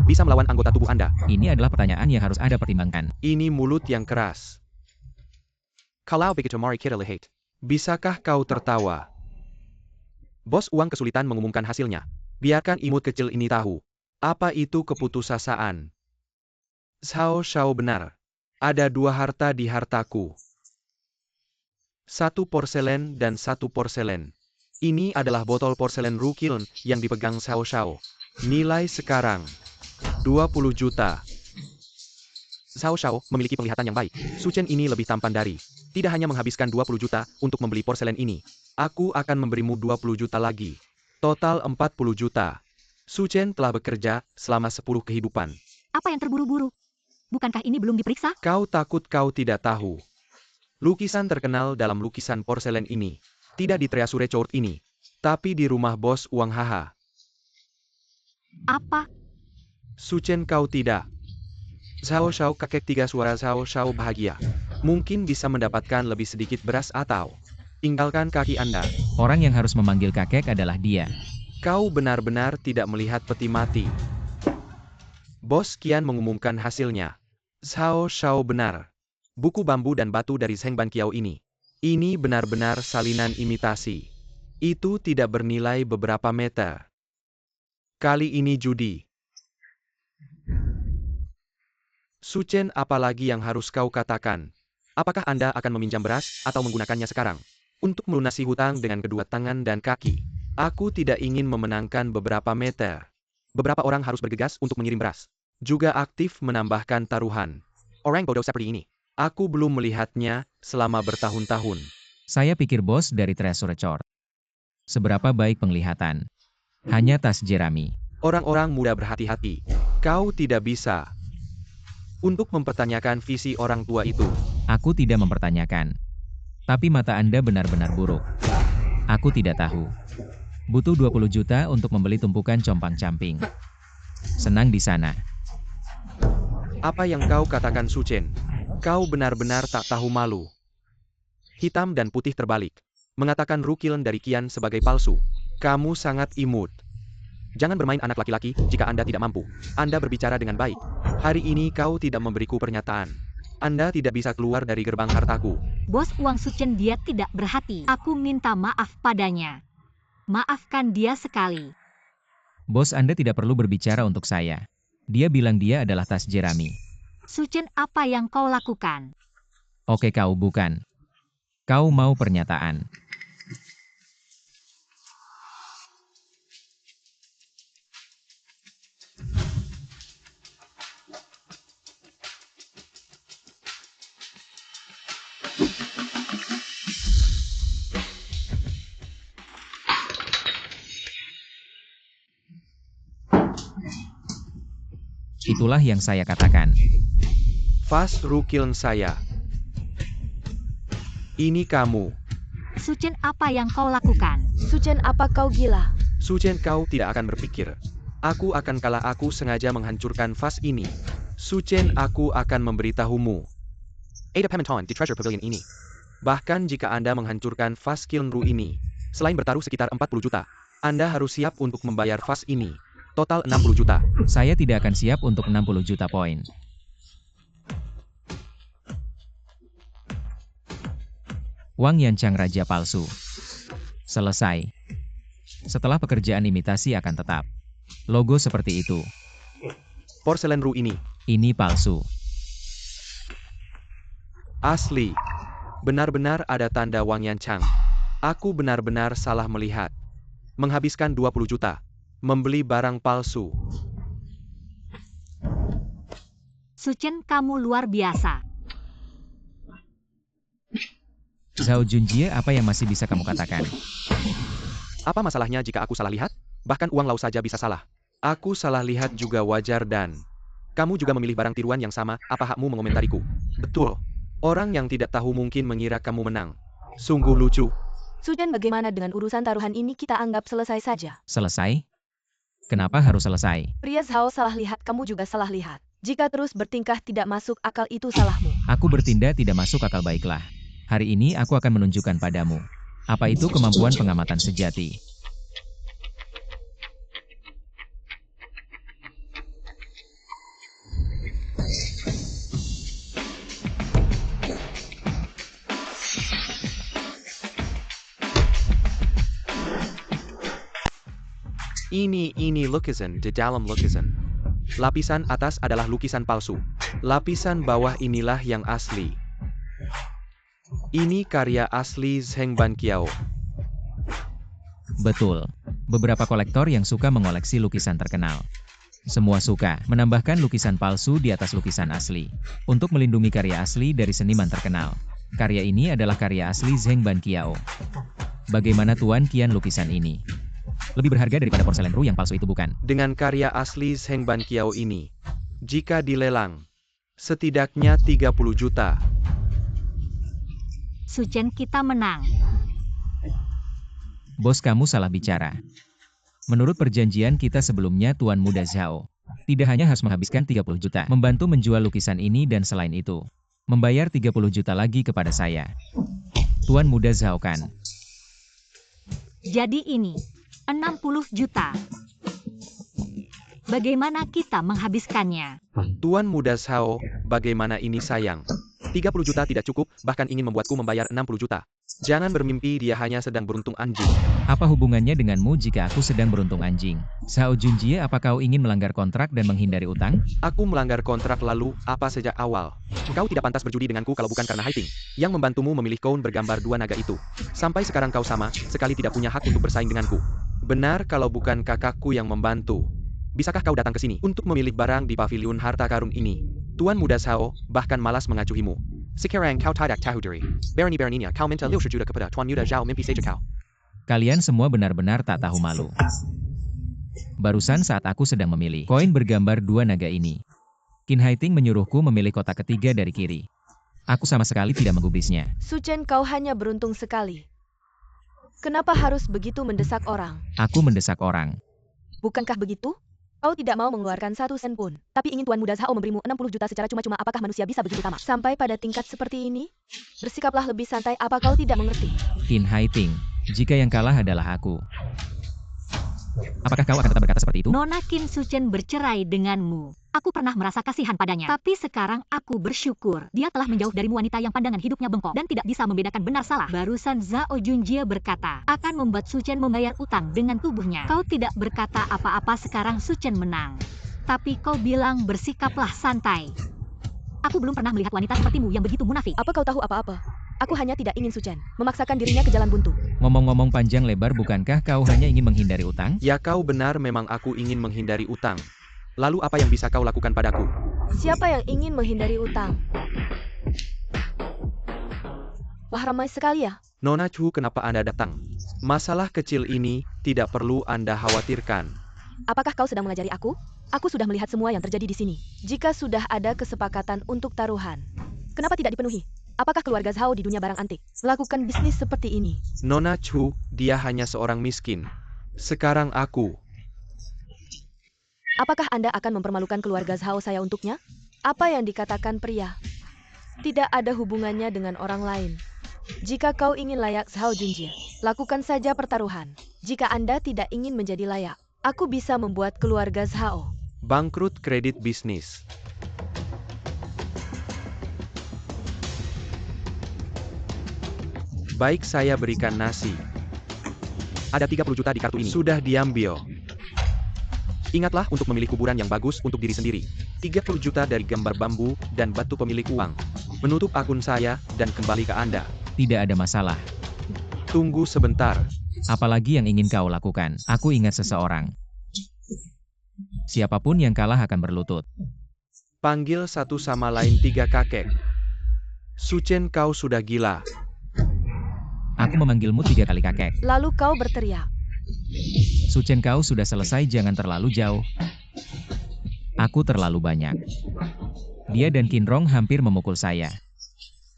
Bisa melawan anggota tubuh Anda. Ini adalah pertanyaan yang harus Anda pertimbangkan. Ini mulut yang keras. Kalau begitu mari kita lihat. Bisakah kau tertawa? Bos uang kesulitan mengumumkan hasilnya. Biarkan imut kecil ini tahu. Apa itu keputusasaan? Xiao Shao benar. Ada 2 harta di hartaku. 1 porselen dan 1 porselen. Ini adalah botol porselen Ru Kiln yang dipegang Xiao Shao. Nilai sekarang 20 juta. Xiao Shao memiliki penglihatan yang baik. Su Chen ini lebih tampan dari. Tidak hanya menghabiskan 20 juta untuk membeli porselen ini. Aku akan memberimu 20 juta lagi. Total 40 juta. Su Chen telah bekerja selama 10 kehidupan. Apa yang terburu-buru? Bukankah ini belum diperiksa? Kau takut kau tidak tahu. Lukisan terkenal dalam lukisan porselen ini. Tidak di Treasure Court ini. Tapi di rumah bos uang, haha. Apa? Suchen kau tidak. Zhao Shao kakek tiga suara Zhao Shao bahagia. Mungkin bisa mendapatkan lebih sedikit beras atau tinggalkan kaki Anda. Orang yang harus memanggil kakek adalah dia. Kau benar-benar tidak melihat peti mati. Bos Qian mengumumkan hasilnya. Zhao Shao benar. Buku bambu dan batu dari Zheng Ban Qiao ini. Ini benar-benar salinan imitasi. Itu tidak bernilai beberapa meter. Kali ini judi. Suchen, apalagi yang harus kau katakan? Apakah Anda akan meminjam beras atau menggunakannya sekarang? Untuk melunasi hutang dengan kedua tangan dan kaki. Aku tidak ingin memenangkan beberapa meter. Beberapa orang harus bergegas untuk mengirim beras. Juga aktif menambahkan taruhan. Orang bodoh seperti ini. Aku belum melihatnya selama bertahun-tahun. Saya pikir bos dari Treasure Chord. Seberapa baik penglihatan. Hanya tas jerami. Orang-orang muda berhati-hati. Kau tidak bisa untuk mempertanyakan visi orang tua itu. Aku tidak mempertanyakan. Tapi mata Anda benar-benar buruk. Aku tidak tahu. Butuh 20 juta untuk membeli tumpukan compang-camping. Senang di sana. Apa yang kau katakan, Suchen? Kau benar-benar tak tahu malu. Hitam dan putih terbalik. Mengatakan Rukilen dari Qian sebagai palsu. Kamu sangat imut. Jangan bermain anak laki-laki jika Anda tidak mampu. Anda berbicara dengan baik. Hari ini kau tidak memberiku pernyataan. Anda tidak bisa keluar dari gerbang hartaku. Bos Uang Suchen, dia tidak berhati. Aku minta maaf padanya. Maafkan dia sekali. Bos Anda tidak perlu berbicara untuk saya. Dia bilang dia adalah tas jerami. Suchen, apa yang kau lakukan? Oke, kau bukan. Kau mau pernyataan. Itulah yang saya katakan. Fast Rukilen saya. Ini kamu. Suchen, apa yang kau lakukan? Suchen, apa kau gila? Suchen, kau tidak akan berpikir. Aku akan kalah. Aku sengaja menghancurkan vas ini. Suchen, aku akan memberitahumu. Ada Pementon di Treasure Pavilion ini. Bahkan jika Anda menghancurkan vas Qilnru ini, selain bertaruh sekitar 40 juta, Anda harus siap untuk membayar vas ini. Total 60 juta. Saya tidak akan siap untuk 60 juta poin. Wang Yanchang Raja Palsu. Selesai. Setelah pekerjaan imitasi akan tetap. Logo seperti itu. Porselen Ru ini. Ini palsu. Asli. Benar-benar ada tanda Wang Yanchang. Aku benar-benar salah melihat. Menghabiskan 20 juta. Membeli barang palsu. Suchen, kamu luar biasa. Zhao Junjie, apa yang masih bisa kamu katakan? Apa masalahnya jika aku salah lihat? Bahkan uang lau saja bisa salah. Aku salah lihat juga wajar dan kamu juga memilih barang tiruan yang sama. Apa hakmu mengomentariku? Betul. Orang yang tidak tahu mungkin mengira kamu menang. Sungguh lucu. Suchen, bagaimana dengan urusan taruhan ini? Kita anggap selesai saja. Selesai? Kenapa harus selesai? Pria Zhao salah lihat, kamu juga salah lihat. Jika terus bertingkah tidak masuk akal, itu salahmu. Aku bertindak tidak masuk akal. Baiklah. Hari ini aku akan menunjukkan padamu. Apa itu kemampuan pengamatan sejati? Ini lukisan di dalam lukisan. Lapisan atas adalah lukisan palsu. Lapisan bawah inilah yang asli. Ini karya asli Zheng Ban Qiao. Betul. Beberapa kolektor yang suka mengoleksi lukisan terkenal. Semua suka menambahkan lukisan palsu di atas lukisan asli. Untuk melindungi karya asli dari seniman terkenal. Karya ini adalah karya asli Zheng Ban Qiao. Bagaimana Tuan Qian lukisan ini? Lebih berharga daripada porselen Ru yang palsu itu, bukan? Dengan karya asli Zheng Ban Qiao ini, jika dilelang, setidaknya 30 juta. Suchen, kita menang. Bos, kamu salah bicara. Menurut perjanjian kita sebelumnya Tuan Muda Zhao, tidak hanya harus menghabiskan 30 juta, membantu menjual lukisan ini dan selain itu, membayar 30 juta lagi kepada saya. Tuan Muda Zhao kan? Jadi ini, 60 juta. Bagaimana kita menghabiskannya? Tuan Muda Zhao, bagaimana ini sayang? 30 juta tidak cukup, bahkan ingin membuatku membayar 60 juta. Jangan bermimpi dia hanya sedang beruntung anjing. Apa hubungannya denganmu jika aku sedang beruntung anjing? Zhao Junjie, apa kau ingin melanggar kontrak dan menghindari utang? Aku melanggar kontrak lalu, apa sejak awal? Kau tidak pantas berjudi denganku kalau bukan karena Haiting, yang membantumu memilih koun bergambar dua naga itu. Sampai sekarang kau sama, sekali tidak punya hak untuk bersaing denganku. Benar kalau bukan kakakku yang membantu. Bisakah kau datang ke sini untuk memilih barang di paviliun harta karun ini? Tuan Muda Zhao, bahkan malas mengacuhimu. Sekarang kau tidak tahu diri. Berani-beraninya kau minta 60 juta kepada Tuan Muda Zhao, mimpi saja kau. Kalian semua benar-benar tak tahu malu. Barusan saat aku sedang memilih koin bergambar dua naga ini, Qin Haiting menyuruhku memilih kotak ketiga dari kiri. Aku sama sekali tidak menggubrisnya. Su Chen, kau hanya beruntung sekali. Kenapa harus begitu mendesak orang? Aku mendesak orang. Bukankah begitu? Kau tidak mau mengeluarkan 1 sen pun, tapi ingin Tuan Muda Zhao memberimu 60 juta secara cuma-cuma. Apakah manusia bisa begitu tamak? Sampai pada tingkat seperti ini? Bersikaplah lebih santai, apa kau tidak mengerti? Qin Haiting, jika yang kalah adalah aku, apakah kau akan tetap berkata seperti itu? Nona Qin Suchen bercerai denganmu. Aku pernah merasa kasihan padanya. Tapi sekarang aku bersyukur. Dia telah menjauh dari wanita yang pandangan hidupnya bengkok dan tidak bisa membedakan benar salah. Barusan Zhao Junjie berkata, akan membuat Su Chen membayar utang dengan tubuhnya. Kau tidak berkata apa-apa, sekarang Su Chen menang. Tapi kau bilang bersikaplah santai. Aku belum pernah melihat wanita sepertimu yang begitu munafik. Apa kau tahu apa-apa? Aku hanya tidak ingin Su Chen memaksakan dirinya ke jalan buntu. Ngomong-ngomong panjang lebar, bukankah kau hanya ingin menghindari utang? Ya kau benar, memang aku ingin menghindari utang. Lalu apa yang bisa kau lakukan padaku? Siapa yang ingin menghindari utang? Wah, ramai sekali ya. Nona Chu, kenapa Anda datang? Masalah kecil ini tidak perlu Anda khawatirkan. Apakah kau sedang mengajari aku? Aku sudah melihat semua yang terjadi di sini. Jika sudah ada kesepakatan untuk taruhan, kenapa tidak dipenuhi? Apakah keluarga Zhao di dunia barang antik melakukan bisnis seperti ini? Nona Chu, dia hanya seorang miskin. Sekarang aku. Apakah Anda akan mempermalukan keluarga Zhao saya untuknya? Apa yang dikatakan pria tidak ada hubungannya dengan orang lain. Jika kau ingin layak Zhao Junjie, lakukan saja pertaruhan. Jika Anda tidak ingin menjadi layak, aku bisa membuat keluarga Zhao Bangkrut kredit bisnis. Baik, saya berikan nasi. Ada 30 juta di kartu ini. Sudah diambil. Ingatlah untuk memilih kuburan yang bagus untuk diri sendiri. 30 juta dari gambar bambu dan batu pemilik uang. Menutup akun saya dan kembali ke Anda. Tidak ada masalah. Tunggu sebentar. Apalagi yang ingin kau lakukan? Aku ingat seseorang. Siapapun yang kalah akan berlutut. Panggil satu sama lain 3 kakek. Su Chen, kau sudah gila. Aku memanggilmu 3 kali kakek. Lalu kau berteriak. Su Chen, kau sudah selesai, jangan terlalu jauh. Aku terlalu banyak. Dia dan Qin Rong hampir memukul saya.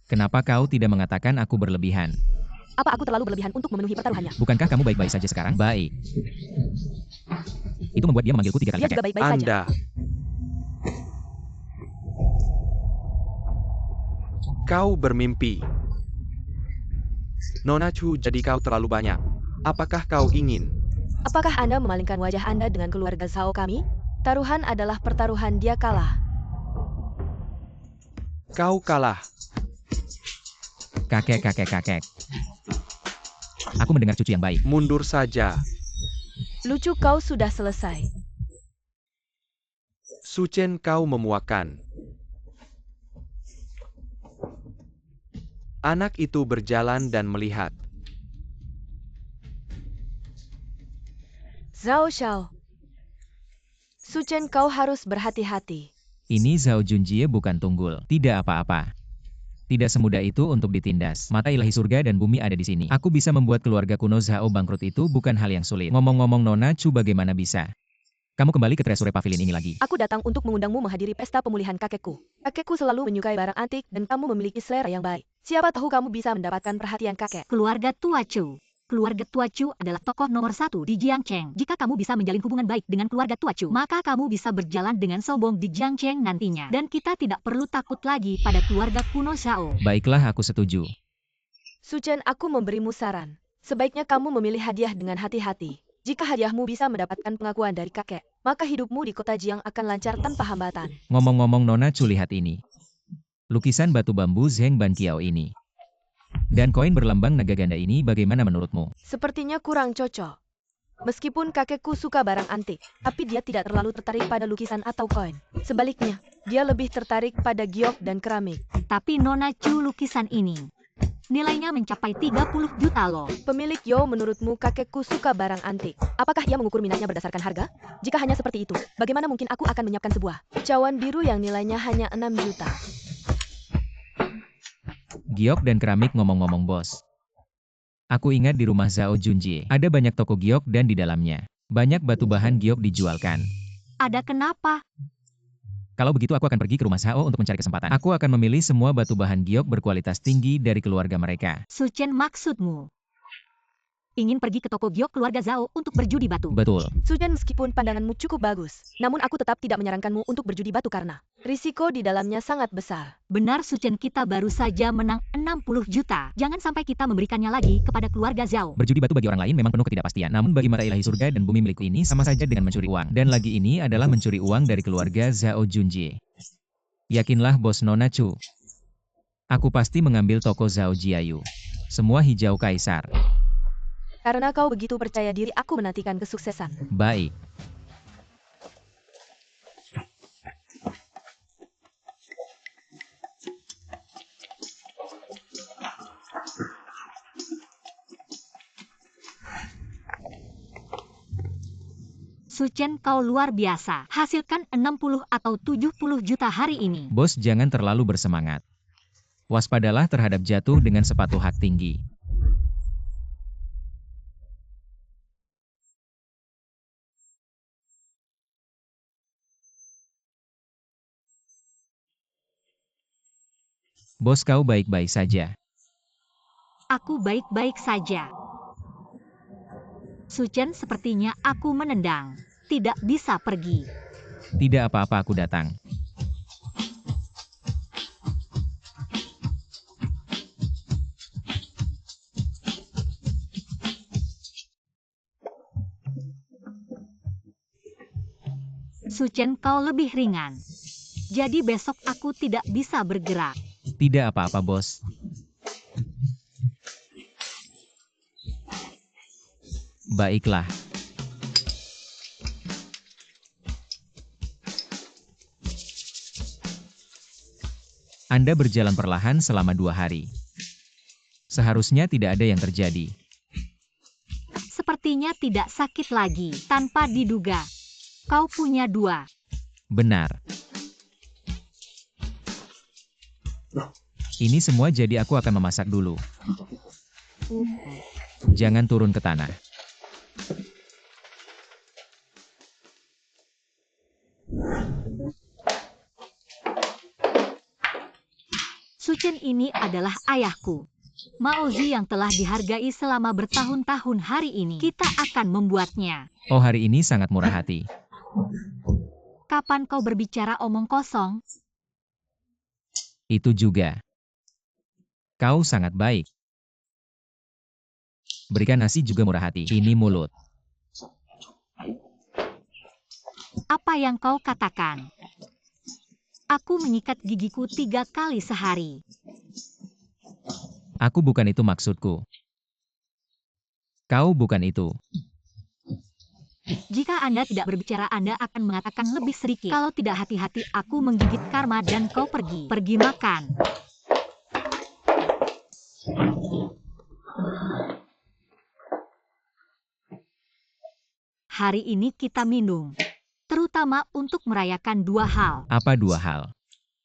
Kenapa kau tidak mengatakan aku berlebihan? Apa aku terlalu berlebihan untuk memenuhi pertaruhannya? Bukankah kamu baik-baik saja sekarang? Baik. Itu membuat dia memanggilku 3 kali Dia kakek. juga baik-baik saja. Anda. Kau bermimpi. Nona Chu, jadi kau terlalu banyak. Apakah kau ingin? Apakah Anda memalingkan wajah Anda dengan keluarga Zhao kami? Taruhan adalah pertaruhan, dia kalah. Kau kalah. Kakek. Aku mendengar cucu yang baik. Mundur saja. Lucu, kau sudah selesai. Su Chen, kau memuakan. Anak itu berjalan dan melihat. Zhao Xiao. Su Chen, kau harus berhati-hati. Ini Zhao Junjie bukan tunggul. Tidak apa-apa. Tidak semudah itu untuk ditindas. Mata ilahi surga dan bumi ada di sini. Aku bisa membuat keluarga kuno Zhao bangkrut, itu bukan hal yang sulit. Ngomong-ngomong, Nona Chu, bagaimana bisa kamu kembali ke Tresure Pavilion ini lagi? Aku datang untuk mengundangmu menghadiri pesta pemulihan kakekku. Kakekku selalu menyukai barang antik dan kamu memiliki selera yang baik. Siapa tahu kamu bisa mendapatkan perhatian kakek. Keluarga tua Chu, keluarga Tua Chu adalah tokoh nomor 1 di Jiangcheng. Jika kamu bisa menjalin hubungan baik dengan keluarga Tua Chu, maka kamu bisa berjalan dengan sombong di Jiangcheng nantinya. Dan kita tidak perlu takut lagi pada keluarga kuno Zhao. Baiklah, aku setuju. Su Chen, aku memberimu saran. Sebaiknya kamu memilih hadiah dengan hati-hati. Jika hadiahmu bisa mendapatkan pengakuan dari kakek, maka hidupmu di kota Jiang akan lancar tanpa hambatan. Ngomong-ngomong, Nona Chu, lihat ini. Lukisan batu bambu Zheng Ban Kiao ini. Dan koin berlambang naga ganda ini bagaimana menurutmu? Sepertinya kurang cocok. Meskipun kakekku suka barang antik, tapi dia tidak terlalu tertarik pada lukisan atau koin. Sebaliknya, dia lebih tertarik pada giok dan keramik. Tapi Nona Chu, lukisan ini nilainya mencapai 30 juta loh. Pemilik Yo, menurutmu kakekku suka barang antik. Apakah ia mengukur minatnya berdasarkan harga? Jika hanya seperti itu, bagaimana mungkin aku akan menyiapkan sebuah cawan biru yang nilainya hanya 6 juta? Giok dan keramik, ngomong-ngomong bos. Aku ingat di rumah Zhao Junjie, ada banyak toko giok dan di dalamnya banyak batu bahan giok dijualkan. Ada kenapa? Kalau begitu aku akan pergi ke rumah Zhao untuk mencari kesempatan. Aku akan memilih semua batu bahan giok berkualitas tinggi dari keluarga mereka. Su Chen, maksudmu ingin pergi ke toko giok keluarga Zhao untuk berjudi batu? Betul. Su Chen, meskipun pandanganmu cukup bagus, namun aku tetap tidak menyarankanmu untuk berjudi batu karena risiko di dalamnya sangat besar. Benar Su Chen, kita baru saja menang 60 juta. Jangan sampai kita memberikannya lagi kepada keluarga Zhao. Berjudi batu bagi orang lain memang penuh ketidakpastian. Namun bagi mata ilahi surga dan bumi milikku ini sama saja dengan mencuri uang. Dan lagi ini adalah mencuri uang dari keluarga Zhao Junjie. Yakinlah bos Nona Chu. Aku pasti mengambil toko Zhao Jiayu. Semua hijau kaisar. Karena kau begitu percaya diri, aku menantikan kesuksesan. Baik. Su Chen, kau luar biasa. Hasilkan 60 atau 70 juta hari ini. Bos, jangan terlalu bersemangat. Waspadalah terhadap jatuh dengan sepatu hak tinggi. Bos, kau baik-baik saja. Aku baik-baik saja. Su Chen, sepertinya aku menendang. Tidak bisa pergi. Tidak apa-apa, aku datang. Su Chen, kau lebih ringan. Jadi besok aku tidak bisa bergerak. Tidak apa-apa, bos. Baiklah. Anda berjalan perlahan selama 2 hari. Seharusnya tidak ada yang terjadi. Sepertinya tidak sakit lagi. Tanpa diduga, kau punya 2. Benar. Ini semua jadi aku akan memasak dulu. Jangan turun ke tanah. Su Chen, ini adalah ayahku. Mao Zi yang telah dihargai selama bertahun-tahun. Hari ini kita akan membuatnya. Oh, hari ini sangat murah hati. Kapan kau berbicara omong kosong? Itu juga. Kau sangat baik. Berikan nasi juga murah hati. Ini mulut. Apa yang kau katakan? Aku menyikat gigiku 3 kali sehari. Aku bukan itu maksudku. Kau bukan itu. Jika Anda tidak berbicara, Anda akan mengatakan lebih sedikit. Kalau tidak hati-hati, aku menggigit karma dan kau pergi. Pergi makan. Hari ini kita minum. Terutama untuk merayakan 2 hal. Apa 2 hal?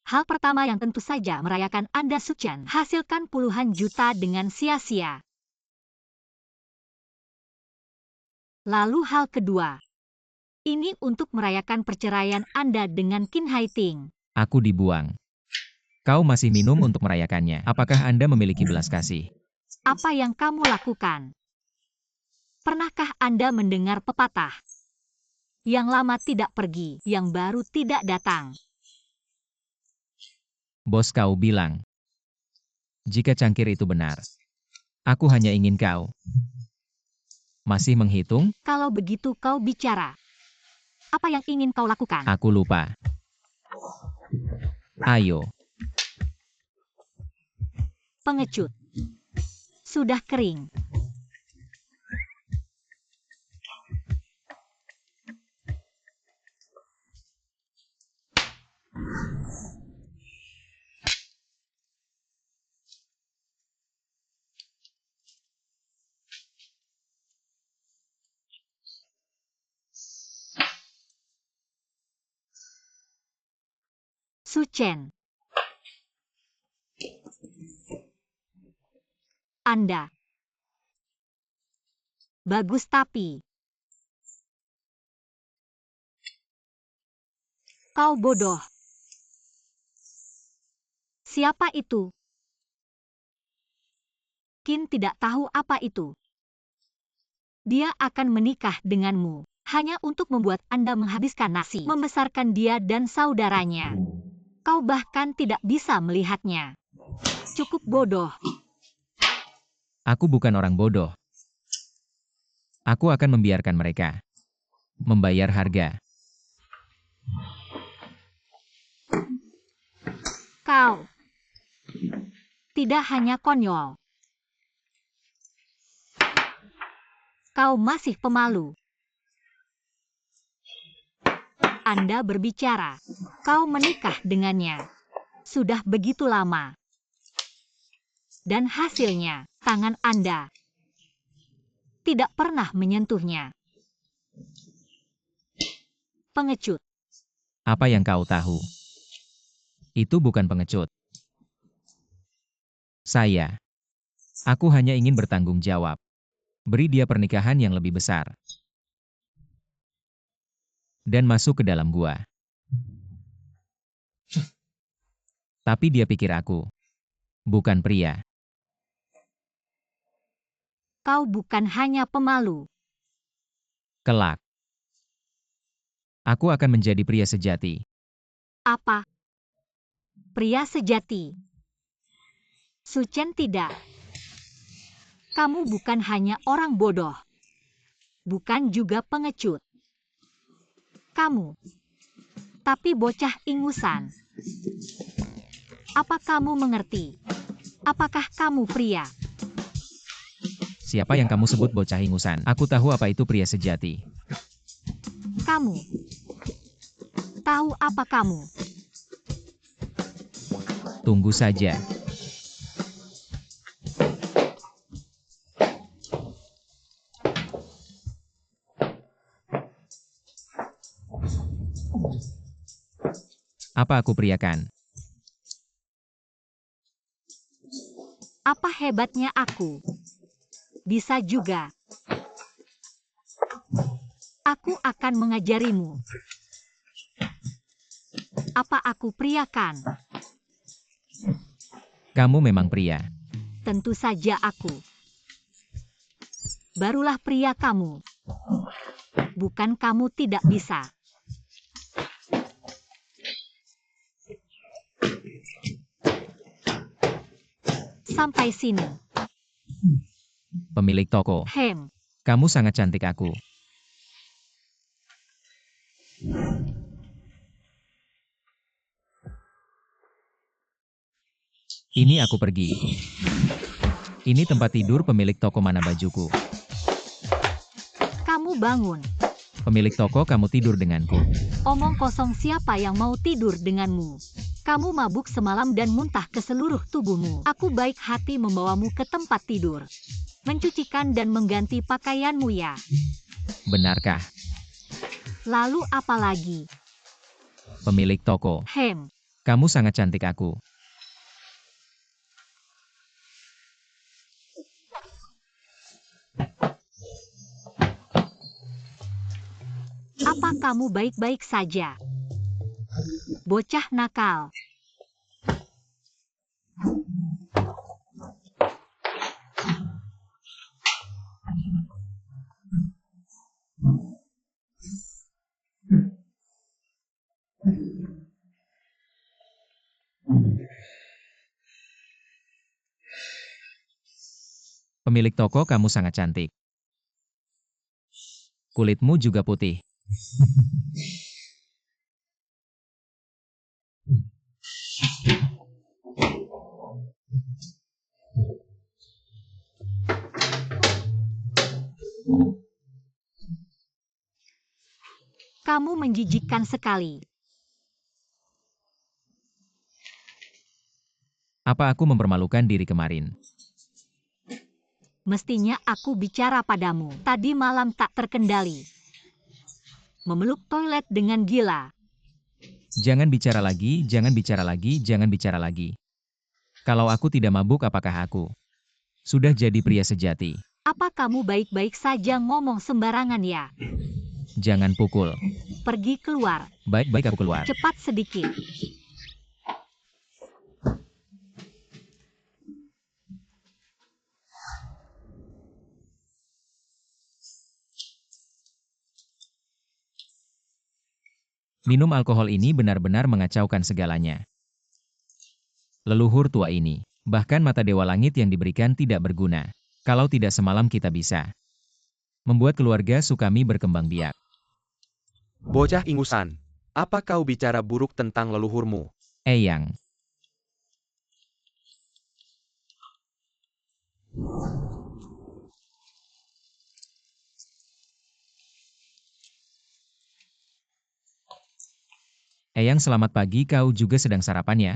Hal pertama yang tentu saja merayakan Anda Su Chen hasilkan puluhan juta dengan sia-sia. Lalu hal kedua. Ini untuk merayakan perceraian Anda dengan Qin Haiting. Aku dibuang. Kau masih minum untuk merayakannya. Apakah Anda memiliki belas kasih? Apa yang kamu lakukan? Pernahkah Anda mendengar pepatah? Yang lama tidak pergi, yang baru tidak datang. Bos kau bilang. Jika cangkir itu benar, aku hanya ingin kau. Masih menghitung? Kalau begitu kau bicara. Apa yang ingin kau lakukan? Aku lupa. Ayo, Pengecut. Sudah kering. Suchen. Anda. Bagus tapi. Kau bodoh. Siapa itu? Qin tidak tahu apa itu. Dia akan menikah denganmu, hanya untuk membuat Anda menghabiskan nasi, membesarkan dia dan saudaranya. Kau bahkan tidak bisa melihatnya. Cukup bodoh. aku bukan orang bodoh. Aku akan membiarkan mereka membayar harga. Kau tidak hanya konyol. Kau masih pemalu. Anda berbicara. Kau menikah dengannya. Sudah begitu lama. Dan hasilnya, tangan Anda tidak pernah menyentuhnya. Pengecut. Apa yang kau tahu? Itu bukan pengecut. Aku hanya ingin bertanggung jawab. Beri dia pernikahan yang lebih besar. Dan masuk ke dalam gua. Tapi dia pikir aku bukan pria. Kau bukan hanya pemalu. Kelak, aku akan menjadi pria sejati. Apa? Pria sejati. Suchen tidak. Kamu bukan hanya orang bodoh. Bukan juga pengecut. Kamu. Tapi bocah ingusan. Apa kamu mengerti? Apakah kamu pria? Siapa yang kamu sebut bocah ingusan? Aku tahu apa itu pria sejati. Kamu. Tahu apa kamu? Tunggu saja. Apa aku pria kan? Apa hebatnya aku? Bisa juga. Aku akan mengajarimu. Apa aku pria kan? Kamu memang pria. Tentu saja aku. Barulah pria kamu. Bukan kamu tidak bisa. Sampai sini. Pemilik toko. Kamu sangat cantik aku. Ini aku pergi. Ini tempat tidur pemilik toko, mana bajuku? Kamu bangun. Pemilik toko, kamu tidur denganku. Omong kosong, siapa yang mau tidur denganmu? Kamu mabuk semalam dan muntah ke seluruh tubuhmu. Aku baik hati membawamu ke tempat tidur. Mencucikan dan mengganti pakaianmu ya. Benarkah? Lalu apa lagi? Pemilik toko. Kamu sangat cantik aku. Apa kamu baik-baik saja? Bocah nakal. Pemilik toko, kamu sangat cantik. Kulitmu juga putih. Kamu menjijikkan sekali. Apa aku mempermalukan diri kemarin? Mestinya aku bicara padamu. Tadi malam tak terkendali. Memeluk toilet dengan gila. Jangan bicara lagi, jangan bicara lagi, jangan bicara lagi. Kalau aku tidak mabuk, apakah aku sudah jadi pria sejati? Apa kamu baik-baik saja ngomong sembarangan ya? Jangan pukul. Pergi keluar. Baik-baik, aku keluar. Cepat sedikit. Minum alkohol ini benar-benar mengacaukan segalanya. Leluhur tua ini, bahkan mata dewa langit yang diberikan tidak berguna. Kalau tidak semalam kita bisa membuat keluarga Sukami berkembang biak. Bocah ingusan, apa kau bicara buruk tentang leluhurmu? Eyang, Eyang, selamat pagi, kau juga sedang sarapan ya?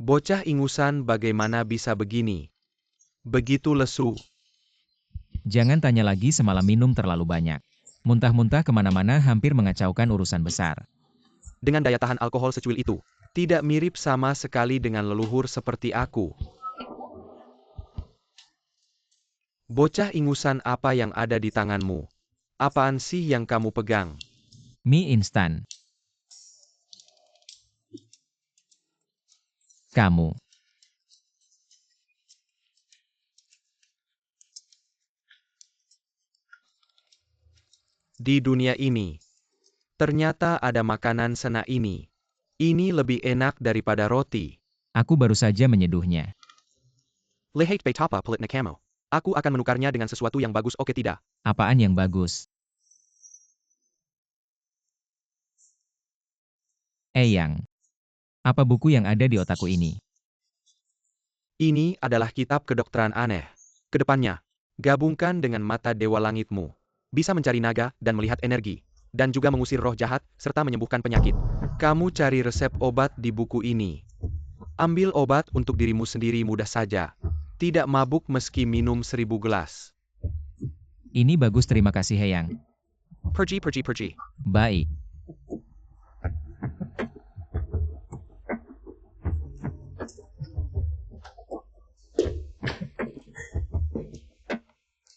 Bocah ingusan bagaimana bisa begini? Begitu lesu. Jangan tanya lagi, semalam minum terlalu banyak. Muntah-muntah kemana-mana, hampir mengacaukan urusan besar. Dengan daya tahan alkohol secuil itu, tidak mirip sama sekali dengan leluhur seperti aku. Bocah ingusan, apa yang ada di tanganmu? Apaan sih yang kamu pegang? Mie instan. Kamu. Di dunia ini, ternyata ada makanan sena ini. Ini lebih enak daripada roti. Aku baru saja menyeduhnya. Leheit betapa pelit kamu. Aku akan menukarnya dengan sesuatu yang bagus, oke tidak? Apaan yang bagus? Eyang. Apa buku yang ada di otakku ini? Ini adalah kitab kedokteran aneh. Kedepannya, gabungkan dengan mata dewa langitmu. Bisa mencari naga dan melihat energi. Dan juga mengusir roh jahat, serta menyembuhkan penyakit. Kamu cari resep obat di buku ini. Ambil obat untuk dirimu sendiri mudah saja. Tidak mabuk meski minum 1000 gelas. Ini bagus, terima kasih Eyang. Pergi. Baik.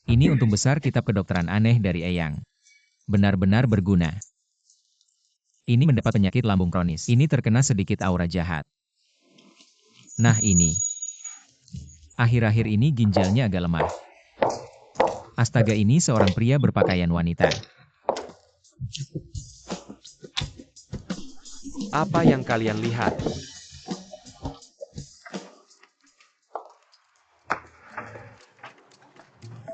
Ini untung besar kitab kedokteran aneh dari Eyang. Benar-benar berguna. Ini mendapat penyakit lambung kronis. Ini terkena sedikit aura jahat. Nah ini. Akhir-akhir ini ginjalnya agak lemah. Astaga, ini seorang pria berpakaian wanita. Apa yang kalian lihat?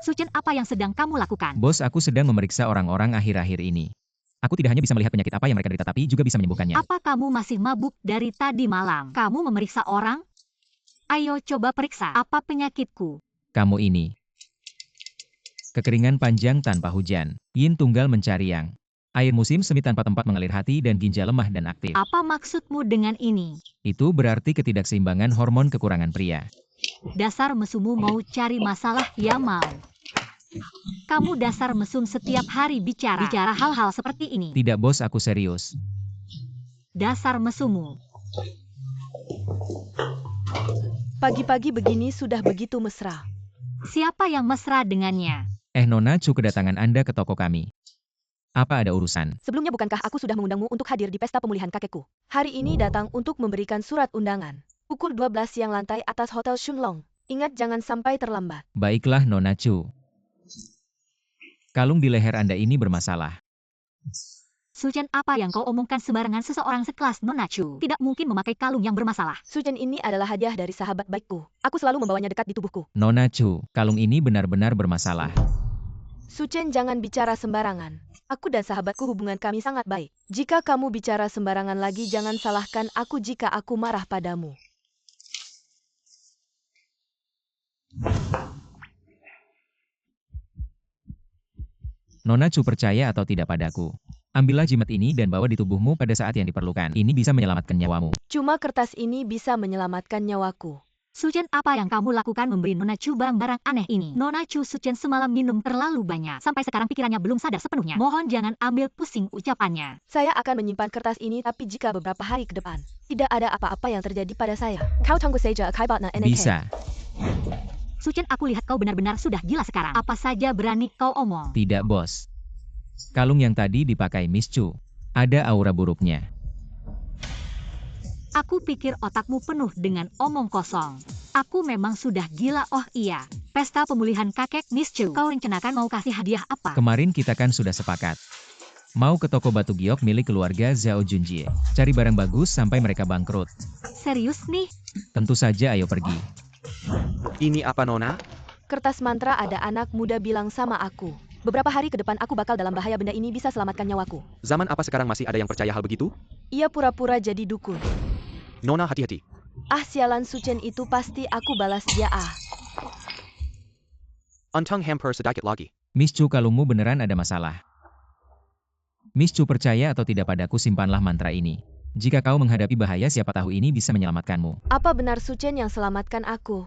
Suchen, apa yang sedang kamu lakukan? Bos, aku sedang memeriksa orang-orang akhir-akhir ini. Aku tidak hanya bisa melihat penyakit apa yang mereka derita, tapi juga bisa menyembuhkannya. Apa kamu masih mabuk dari tadi malam? Kamu memeriksa orang? Ayo coba periksa, apa penyakitku? Kamu ini. Kekeringan panjang tanpa hujan. Yin tunggal mencari yang. Air musim semi tanpa tempat mengalir hati dan ginjal lemah dan aktif. Apa maksudmu dengan ini? Itu berarti ketidakseimbangan hormon kekurangan pria. Dasar mesumu mau cari masalah ya mau. Kamu dasar mesum setiap hari bicara hal-hal seperti ini. Tidak bos, aku serius. Dasar mesumu. Pagi-pagi begini sudah begitu mesra. Siapa yang mesra dengannya? Nona Chu, kedatangan Anda ke toko kami. Apa ada urusan? Sebelumnya bukankah aku sudah mengundangmu untuk hadir di pesta pemulihan kakekku? Hari ini datang untuk memberikan surat undangan. Pukul 12 siang, lantai atas Hotel Shunlong. Ingat, jangan sampai terlambat. Baiklah Nona Chu. Kalung di leher Anda ini bermasalah. Suchen, apa yang kau omongkan sembarangan? Seseorang sekelas Nona Chu tidak mungkin memakai kalung yang bermasalah. Suchen ini adalah hadiah dari sahabat baikku. Aku selalu membawanya dekat di tubuhku. Nona Chu, kalung ini benar-benar bermasalah. Suchen, jangan bicara sembarangan. Aku dan sahabatku hubungan kami sangat baik. Jika kamu bicara sembarangan lagi, jangan salahkan aku jika aku marah padamu. Nona Chu, percaya atau tidak padaku. Ambillah jimat ini dan bawa di tubuhmu pada saat yang diperlukan. Ini bisa menyelamatkan nyawamu. Cuma kertas ini bisa menyelamatkan nyawaku. Suchen, apa yang kamu lakukan memberi Nona Chu barang-barang aneh ini? Nona Chu, Suchen semalam minum terlalu banyak. Sampai sekarang pikirannya belum sadar sepenuhnya. Mohon jangan ambil pusing ucapannya. Saya akan menyimpan kertas ini, tapi jika beberapa hari ke depan tidak ada apa-apa yang terjadi pada saya. Kau tunggu saja, Kaibatna NK. Bisa. Suchen, aku lihat kau benar-benar sudah gila sekarang. Apa saja berani kau omong. Tidak, bos. Kalung yang tadi dipakai Miss Chu. Ada aura buruknya. Aku pikir otakmu penuh dengan omong kosong. Aku memang sudah gila. Oh iya, pesta pemulihan kakek Miss Chu. Kau rencanakan mau kasih hadiah apa? Kemarin kita kan sudah sepakat. Mau ke toko batu giok milik keluarga Zhao Junjie. Cari barang bagus sampai mereka bangkrut. Serius nih? Tentu saja, ayo pergi. Ini apa, Nona? Kertas mantra, ada anak muda bilang sama aku. Beberapa hari ke depan aku bakal dalam bahaya, benda ini bisa selamatkan nyawaku. Zaman apa sekarang masih ada yang percaya hal begitu? Ia pura-pura jadi dukun. Nona, hati-hati. Ah sialan, Suchen itu pasti aku balas dia ah. Untung hampir sedikit lagi. Miss Chu, kalungmu beneran ada masalah. Miss Chu, percaya atau tidak padaku, simpanlah mantra ini. Jika kau menghadapi bahaya, siapa tahu ini bisa menyelamatkanmu. Apa benar Suchen yang selamatkan aku?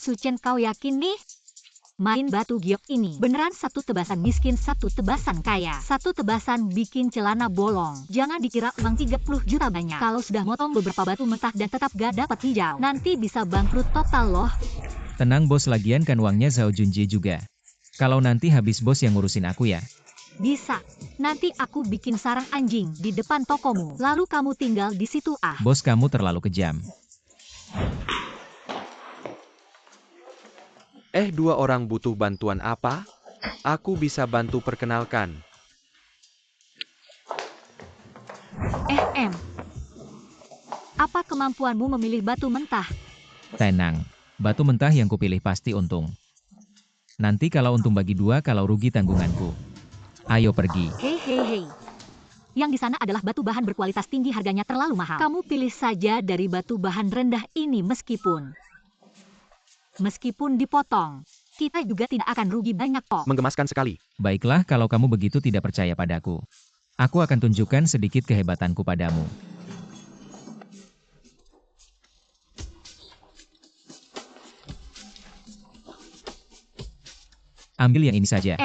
Suchen, kau yakin nih? Main batu giok ini beneran satu tebasan miskin, satu tebasan kaya. Satu tebasan bikin celana bolong. Jangan dikira uang 30 juta banyak. Kalau sudah motong beberapa batu mentah dan tetap gak dapat hijau, nanti bisa bangkrut total loh. Tenang bos, lagian kan uangnya Zhao Junjie juga. Kalau nanti habis, bos yang ngurusin aku ya. Bisa. Nanti aku bikin sarang anjing di depan tokomu. Lalu kamu tinggal di situ ah. Bos, kamu terlalu kejam. Dua orang butuh bantuan apa? Aku bisa bantu perkenalkan. Apa kemampuanmu memilih batu mentah? Tenang, batu mentah yang kupilih pasti untung. Nanti kalau untung bagi dua, kalau rugi tanggunganku. Ayo pergi. Hei. Yang di sana adalah batu bahan berkualitas tinggi, harganya terlalu mahal. Kamu pilih saja dari batu bahan rendah ini. Meskipun dipotong, kita juga tidak akan rugi banyak kok. Menggemaskan sekali. Baiklah, kalau kamu begitu tidak percaya padaku. Aku akan tunjukkan sedikit kehebatanku padamu. Ambil yang ini saja.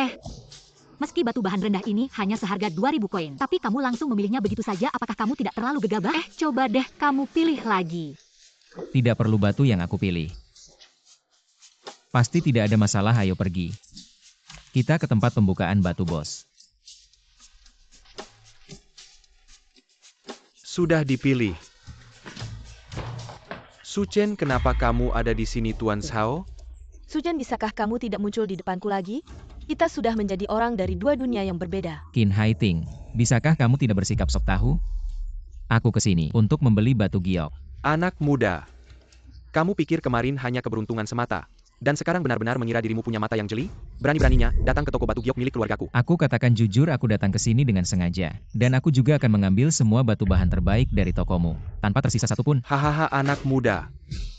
Meski batu bahan rendah ini hanya seharga 2.000 koin, tapi kamu langsung memilihnya begitu saja. Apakah kamu tidak terlalu gegabah? Coba deh kamu pilih lagi. Tidak perlu batu yang aku pilih. Pasti tidak ada masalah, ayo pergi. Kita ke tempat pembukaan batu, bos. Sudah dipilih. Suchen, kenapa kamu ada di sini, Tuan Zhao? Suchen, bisakah kamu tidak muncul di depanku lagi? Kita sudah menjadi orang dari dua dunia yang berbeda. Qin Haiting, bisakah kamu tidak bersikap sok tahu? Aku kesini untuk membeli batu giok. Anak muda. Kamu pikir kemarin hanya keberuntungan semata, dan sekarang benar-benar mengira dirimu punya mata yang jeli? Berani-beraninya datang ke toko batu giok milik keluargaku. Aku katakan jujur, aku datang ke sini dengan sengaja. Dan aku juga akan mengambil semua batu bahan terbaik dari tokomu, tanpa tersisa satupun. Hahaha, anak muda.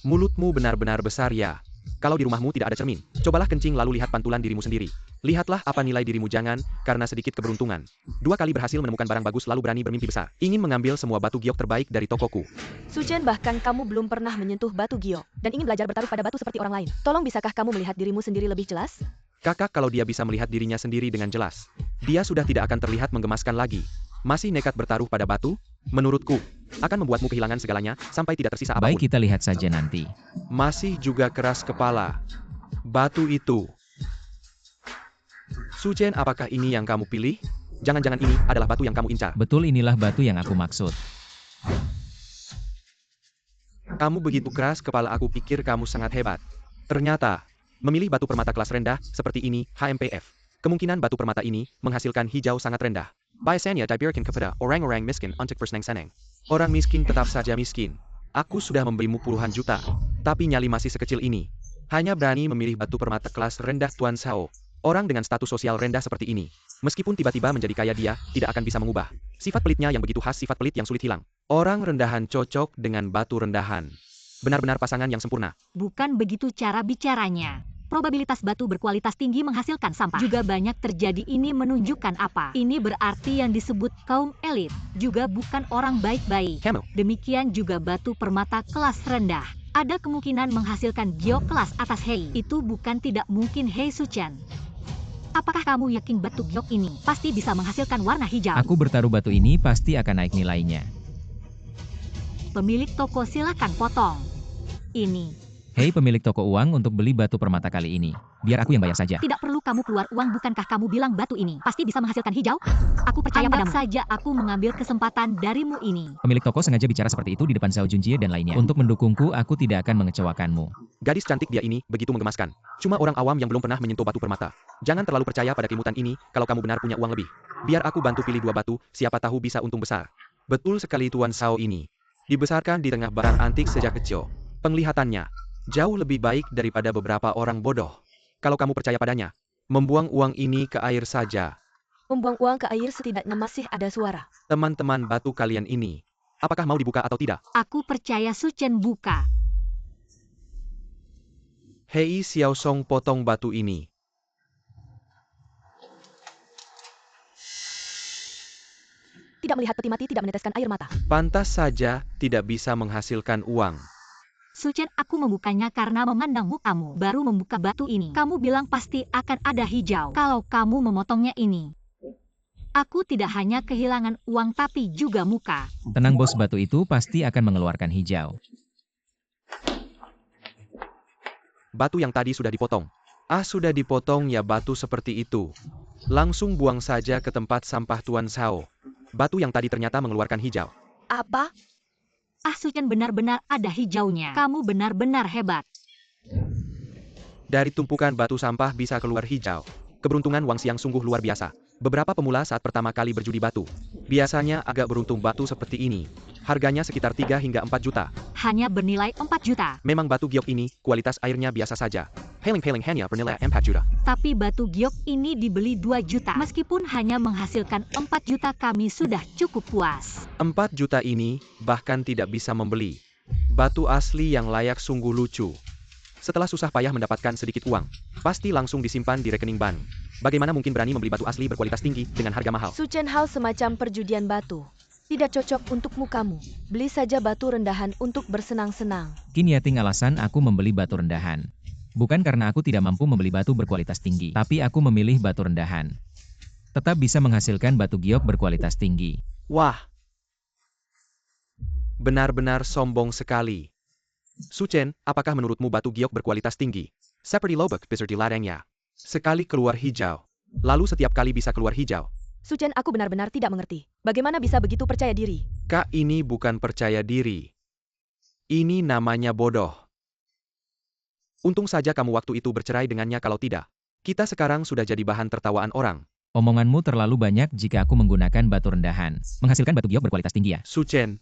Mulutmu benar-benar besar ya. Kalau di rumahmu tidak ada cermin, cobalah kencing lalu lihat pantulan dirimu sendiri. Lihatlah apa nilai dirimu, jangan karena sedikit keberuntungan. 2 kali berhasil menemukan barang bagus lalu berani bermimpi besar. Ingin mengambil semua batu giok terbaik dari tokoku. Suchen, bahkan kamu belum pernah menyentuh batu giok dan ingin belajar bertaruh pada batu seperti orang lain. Tolong bisakah kamu melihat dirimu sendiri lebih jelas? Kakak, kalau dia bisa melihat dirinya sendiri dengan jelas, dia sudah tidak akan terlihat menggemaskan lagi. Masih nekat bertaruh pada batu? Menurutku, akan membuatmu kehilangan segalanya sampai tidak tersisa apapun. Baik, kita lihat saja nanti. Masih juga keras kepala. Batu itu. Suchen, apakah ini yang kamu pilih? Jangan-jangan ini adalah batu yang kamu incar. Betul, inilah batu yang aku maksud. Kamu begitu keras kepala, aku pikir kamu sangat hebat. Ternyata, Memilih batu permata kelas rendah, seperti ini, HMPF. Kemungkinan batu permata ini, menghasilkan hijau sangat rendah. Biasanya diberikan kepada orang-orang miskin untuk bersenang-senang. Orang miskin tetap saja miskin. Aku sudah memberimu puluhan juta. Tapi nyali masih sekecil ini. Hanya berani memilih batu permata kelas rendah Tuan Sao. Orang dengan status sosial rendah seperti ini. Meskipun tiba-tiba menjadi kaya dia, tidak akan bisa mengubah. Sifat pelitnya yang begitu khas, sifat pelit yang sulit hilang. Orang rendahan cocok dengan batu rendahan. Benar-benar pasangan yang sempurna. Bukan begitu cara bicaranya. Probabilitas batu berkualitas tinggi menghasilkan sampah juga banyak terjadi. Ini menunjukkan apa? Ini berarti yang disebut kaum elit juga bukan orang baik-baik. Kamu. Demikian juga batu permata kelas rendah. Ada kemungkinan menghasilkan giok kelas atas Hei. Itu bukan tidak mungkin Hei Suchen. Apakah kamu yakin batu giok ini pasti bisa menghasilkan warna hijau? Aku bertaruh batu ini pasti akan naik nilainya. Pemilik toko silakan potong. Ini. Hei pemilik toko uang untuk beli batu permata kali ini. Biar aku yang bayar saja. Tidak perlu kamu keluar uang, bukankah kamu bilang batu ini pasti bisa menghasilkan hijau? Aku percaya padamu. Saja aku mengambil kesempatan darimu ini. Pemilik toko sengaja bicara seperti itu di depan Xiao Junjie dan lainnya. Untuk mendukungku, aku tidak akan mengecewakanmu. Gadis cantik dia ini, begitu menggemaskan. Cuma orang awam yang belum pernah menyentuh batu permata. Jangan terlalu percaya pada kelimutan ini, kalau kamu benar punya uang lebih. Biar aku bantu pilih 2 batu, siapa tahu bisa untung besar. Betul sekali Tuan Sao ini. Dibesarkan di tengah barang antik sejak kecil. Penglihatannya jauh lebih baik daripada beberapa orang bodoh. Kalau kamu percaya padanya, membuang uang ini ke air saja. Membuang uang ke air setidaknya masih ada suara. Teman-teman batu kalian ini, apakah mau dibuka atau tidak? Aku percaya Suchen buka. Hei Xiao Song potong batu ini. Tidak melihat peti mati, tidak meneteskan air mata. Pantas saja tidak bisa menghasilkan uang. Suchen, aku membukanya karena memandang mukamu. Baru membuka batu ini. Kamu bilang pasti akan ada hijau. Kalau kamu memotongnya ini. Aku tidak hanya kehilangan uang tapi juga muka. Tenang bos, batu itu pasti akan mengeluarkan hijau. Batu yang tadi sudah dipotong. Ah, sudah dipotong ya batu seperti itu. Langsung buang saja ke tempat sampah Tuan Sao. Batu yang tadi ternyata mengeluarkan hijau. Apa? Ah, Suchen benar-benar ada hijaunya. Kamu benar-benar hebat. Dari tumpukan batu sampah bisa keluar hijau. Keberuntungan Wang Xiang sungguh luar biasa. Beberapa pemula saat pertama kali berjudi batu. Biasanya agak beruntung batu seperti ini. Harganya sekitar 3 hingga 4 juta. Hanya bernilai 4 juta. Memang batu giok ini, kualitas airnya biasa saja. Heling-heling hanya bernilai 4 juta. Tapi batu giok ini dibeli 2 juta. Meskipun hanya menghasilkan 4 juta, kami sudah cukup puas. 4 juta ini, bahkan tidak bisa membeli. Batu asli yang layak sungguh lucu. Setelah susah payah mendapatkan sedikit uang, pasti langsung disimpan di rekening bank. Bagaimana mungkin berani membeli batu asli berkualitas tinggi dengan harga mahal? Suchen hal semacam perjudian batu. Tidak cocok untukmu kamu. Beli saja batu rendahan untuk bersenang-senang. Qin Yating alasan aku membeli batu rendahan. Bukan karena aku tidak mampu membeli batu berkualitas tinggi, tapi aku memilih batu rendahan. Tetap bisa menghasilkan batu giok berkualitas tinggi. Wah, benar-benar sombong sekali. Suchen, apakah menurutmu batu giok berkualitas tinggi? Seperti lobak besar di ladangnya. Sekali keluar hijau. Lalu setiap kali bisa keluar hijau. Suchen, aku benar-benar tidak mengerti. Bagaimana bisa begitu percaya diri? Kak, ini bukan percaya diri. Ini namanya bodoh. Untung saja kamu waktu itu bercerai dengannya, kalau tidak. Kita sekarang sudah jadi bahan tertawaan orang. Omonganmu terlalu banyak jika aku menggunakan batu rendahan. Menghasilkan batu giok berkualitas tinggi ya? Suchen,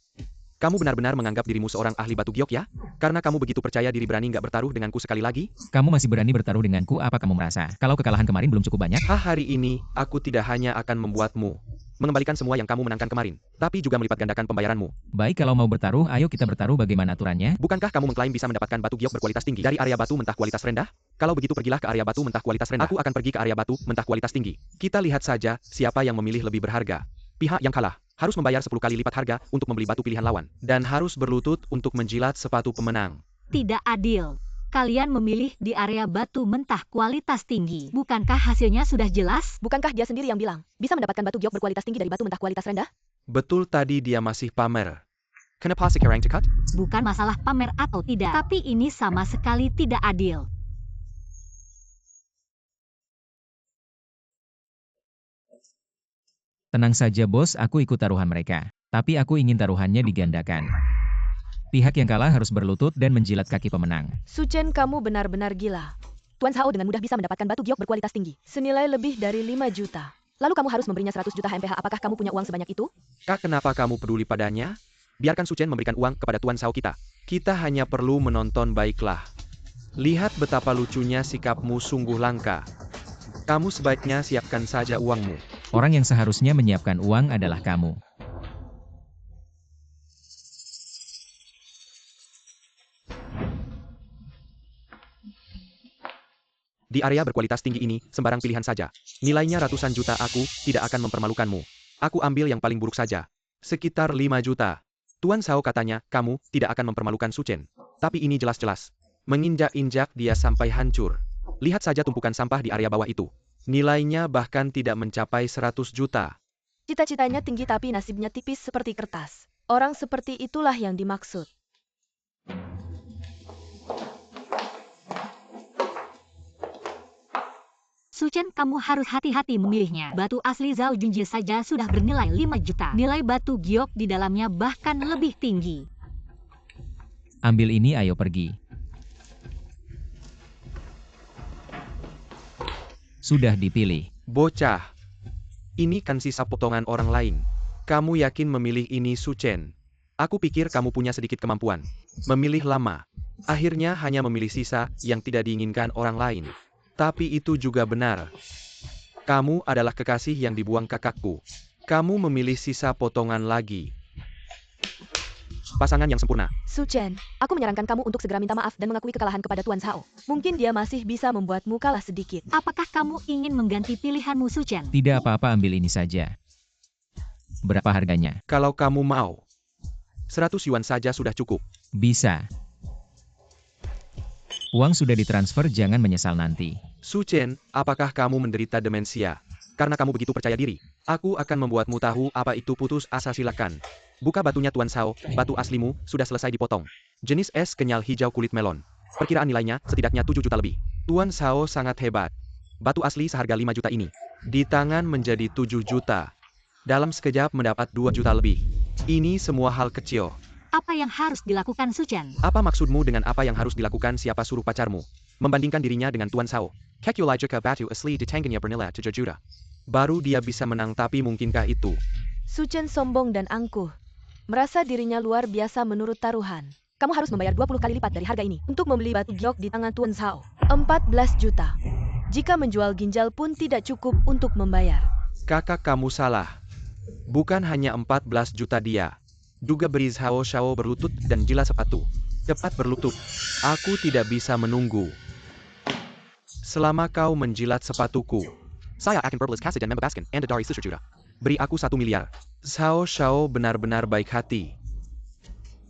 kamu benar-benar menganggap dirimu seorang ahli batu giok ya? Karena kamu begitu percaya diri berani nggak bertaruh denganku sekali lagi? Kamu masih berani bertaruh denganku, apa kamu merasa? Kalau kekalahan kemarin belum cukup banyak? Hari ini, aku tidak hanya akan membuatmu mengembalikan semua yang kamu menangkan kemarin, tapi juga melipat gandakan pembayaranmu. Baik, kalau mau bertaruh, ayo kita bertaruh. Bagaimana aturannya? Bukankah kamu mengklaim bisa mendapatkan batu giok berkualitas tinggi dari area batu mentah kualitas rendah? Kalau begitu pergilah ke area batu mentah kualitas rendah. Aku akan pergi ke area batu mentah kualitas tinggi. Kita lihat saja siapa yang memilih lebih berharga. Pihak yang kalah harus membayar 10 kali lipat harga untuk membeli batu pilihan lawan. Dan harus berlutut untuk menjilat sepatu pemenang. Tidak adil. Kalian memilih di area batu mentah kualitas tinggi. Bukankah hasilnya sudah jelas? Bukankah dia sendiri yang bilang, bisa mendapatkan batu giok berkualitas tinggi dari batu mentah kualitas rendah? Betul, tadi dia masih pamer. Kenapa sekarang cekat? Bukan masalah pamer atau tidak, tapi ini sama sekali tidak adil. Tenang saja bos, aku ikut taruhan mereka. Tapi aku ingin taruhannya digandakan. Pihak yang kalah harus berlutut dan menjilat kaki pemenang. Suchen, kamu benar-benar gila. Tuan Zhao dengan mudah bisa mendapatkan batu giok berkualitas tinggi, senilai lebih dari 5 juta. Lalu kamu harus memberinya 100 juta HMPH. Apakah kamu punya uang sebanyak itu? Kak, kenapa kamu peduli padanya? Biarkan Su Chen memberikan uang kepada Tuan Zhao kita. Kita hanya perlu menonton baiklah. Lihat betapa lucunya sikapmu sungguh langka. Kamu sebaiknya siapkan saja uangmu. Orang yang seharusnya menyiapkan uang adalah kamu. Di area berkualitas tinggi ini, sembarang pilihan saja. Nilainya ratusan juta, aku tidak akan mempermalukanmu. Aku ambil yang paling buruk saja. Sekitar 5 juta. Tuan Zhao katanya, kamu tidak akan mempermalukan Su Chen. Tapi ini jelas-jelas menginjak-injak dia sampai hancur. Lihat saja tumpukan sampah di area bawah itu. Nilainya bahkan tidak mencapai 100 juta. Cita-citanya tinggi tapi nasibnya tipis seperti kertas. Orang seperti itulah yang dimaksud. Su Chen, kamu harus hati-hati memilihnya. Batu asli Zhao Junjie saja sudah bernilai 5 juta. Nilai batu giok di dalamnya bahkan lebih tinggi. Ambil ini, ayo pergi. Sudah dipilih. Bocah. Ini kan sisa potongan orang lain. Kamu yakin memilih ini, Su Chen? Aku pikir kamu punya sedikit kemampuan. Memilih lama. Akhirnya hanya memilih sisa yang tidak diinginkan orang lain. Tapi itu juga benar. Kamu adalah kekasih yang dibuang kakakku. Kamu memilih sisa potongan lagi. Pasangan yang sempurna. Su Chen, aku menyarankan kamu untuk segera minta maaf dan mengakui kekalahan kepada Tuan Zhao. Mungkin dia masih bisa membuatmu kalah sedikit. Apakah kamu ingin mengganti pilihanmu, Su Chen? Tidak apa-apa, ambil ini saja. Berapa harganya? Kalau kamu mau, 100 yuan saja sudah cukup. Bisa. Uang sudah ditransfer, jangan menyesal nanti. Su Chen, apakah kamu menderita demensia? Karena kamu begitu percaya diri, aku akan membuatmu tahu apa itu putus asa. Silakan. Buka batunya, Tuan Zhao. Batu aslimu sudah selesai dipotong. Jenis es kenyal hijau kulit melon. Perkiraan nilainya setidaknya 7 juta lebih. Tuan Zhao sangat hebat. Batu asli seharga 5 juta ini di tangan menjadi 7 juta. Dalam sekejap mendapat 2 juta lebih. Ini semua hal kecil. Apa yang harus dilakukan, Su Chen? Apa maksudmu dengan apa yang harus dilakukan? Siapa suruh pacarmu membandingkan dirinya dengan Tuan Zhao? Kekulai jika batu asli di tangannya bernilai 7 juta. Baru dia bisa menang, tapi mungkinkah itu? Su Chen sombong dan angkuh. Merasa dirinya luar biasa menurut taruhan. Kamu harus membayar 20 kali lipat dari harga ini untuk membeli batu giok di tangan Tuan Zhao. 14 juta. Jika menjual ginjal pun tidak cukup untuk membayar. Kakak, kamu salah. Bukan hanya 14 juta dia. Juga beri Zhao Shao berlutut dan jilat sepatu. Cepat berlutut. Aku tidak bisa menunggu. Selama kau menjilat sepatuku, saya akan berbelas kasih dan membebaskan Anda dari 1 juta. Beri aku 1 miliar. Zhao Shao benar-benar baik hati.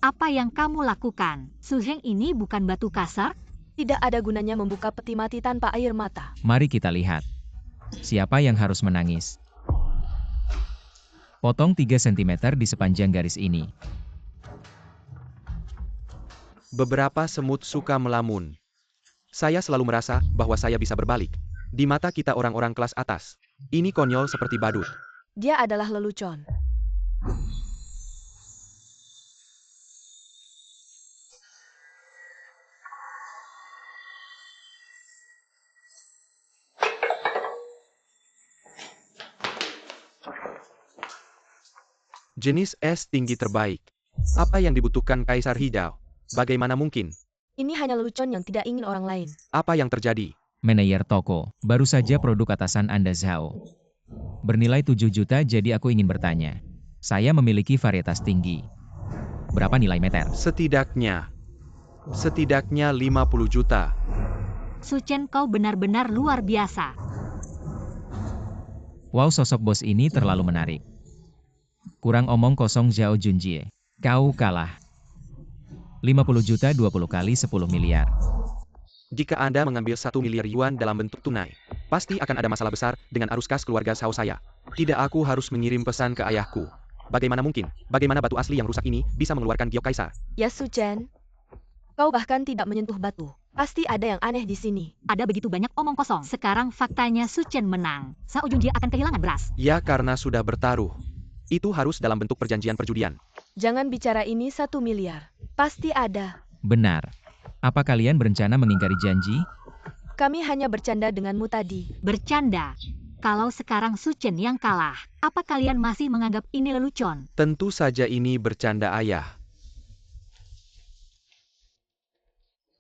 Apa yang kamu lakukan? Su Heng ini bukan batu kasar? Tidak ada gunanya membuka peti mati tanpa air mata. Mari kita lihat. Siapa yang harus menangis? Potong 3 cm di sepanjang garis ini. Beberapa semut suka melamun. Saya selalu merasa bahwa saya bisa berbalik. Di mata kita orang-orang kelas atas. Ini konyol seperti badut. Dia adalah lelucon. Jenis es tinggi terbaik. Apa yang dibutuhkan Kaisar Hijau? Bagaimana mungkin? Ini hanya lelucon yang tidak ingin orang lain. Apa yang terjadi? Manajer toko, baru saja produk atasan Anda Zhao. Bernilai 7 juta, jadi aku ingin bertanya. Saya memiliki varietas tinggi. Berapa nilai meter? Setidaknya 50 juta. Su Chen, kau benar-benar luar biasa. Wow, sosok bos ini terlalu menarik. Kurang omong kosong, Zhao Junjie. Kau kalah. 50 juta 20 kali 10 miliar. Jika Anda mengambil 1 miliar yuan dalam bentuk tunai, pasti akan ada masalah besar dengan arus kas keluarga Zhao saya. Tidak, aku harus mengirim pesan ke ayahku. Bagaimana mungkin? Bagaimana batu asli yang rusak ini bisa mengeluarkan giok kaisar? Ya Su Chen, kau bahkan tidak menyentuh batu. Pasti ada yang aneh di sini. Ada begitu banyak omong kosong. Sekarang faktanya Su Chen menang. Zhao Junjie akan kehilangan beras. Ya, karena sudah bertaruh. Itu harus dalam bentuk perjanjian perjudian. Jangan bicara ini 1 miliar. Pasti ada. Benar. Apa kalian berencana mengingkari janji? Kami hanya bercanda denganmu tadi. Bercanda. Kalau sekarang Suchen yang kalah, apa kalian masih menganggap ini lelucon? Tentu saja ini bercanda ayah.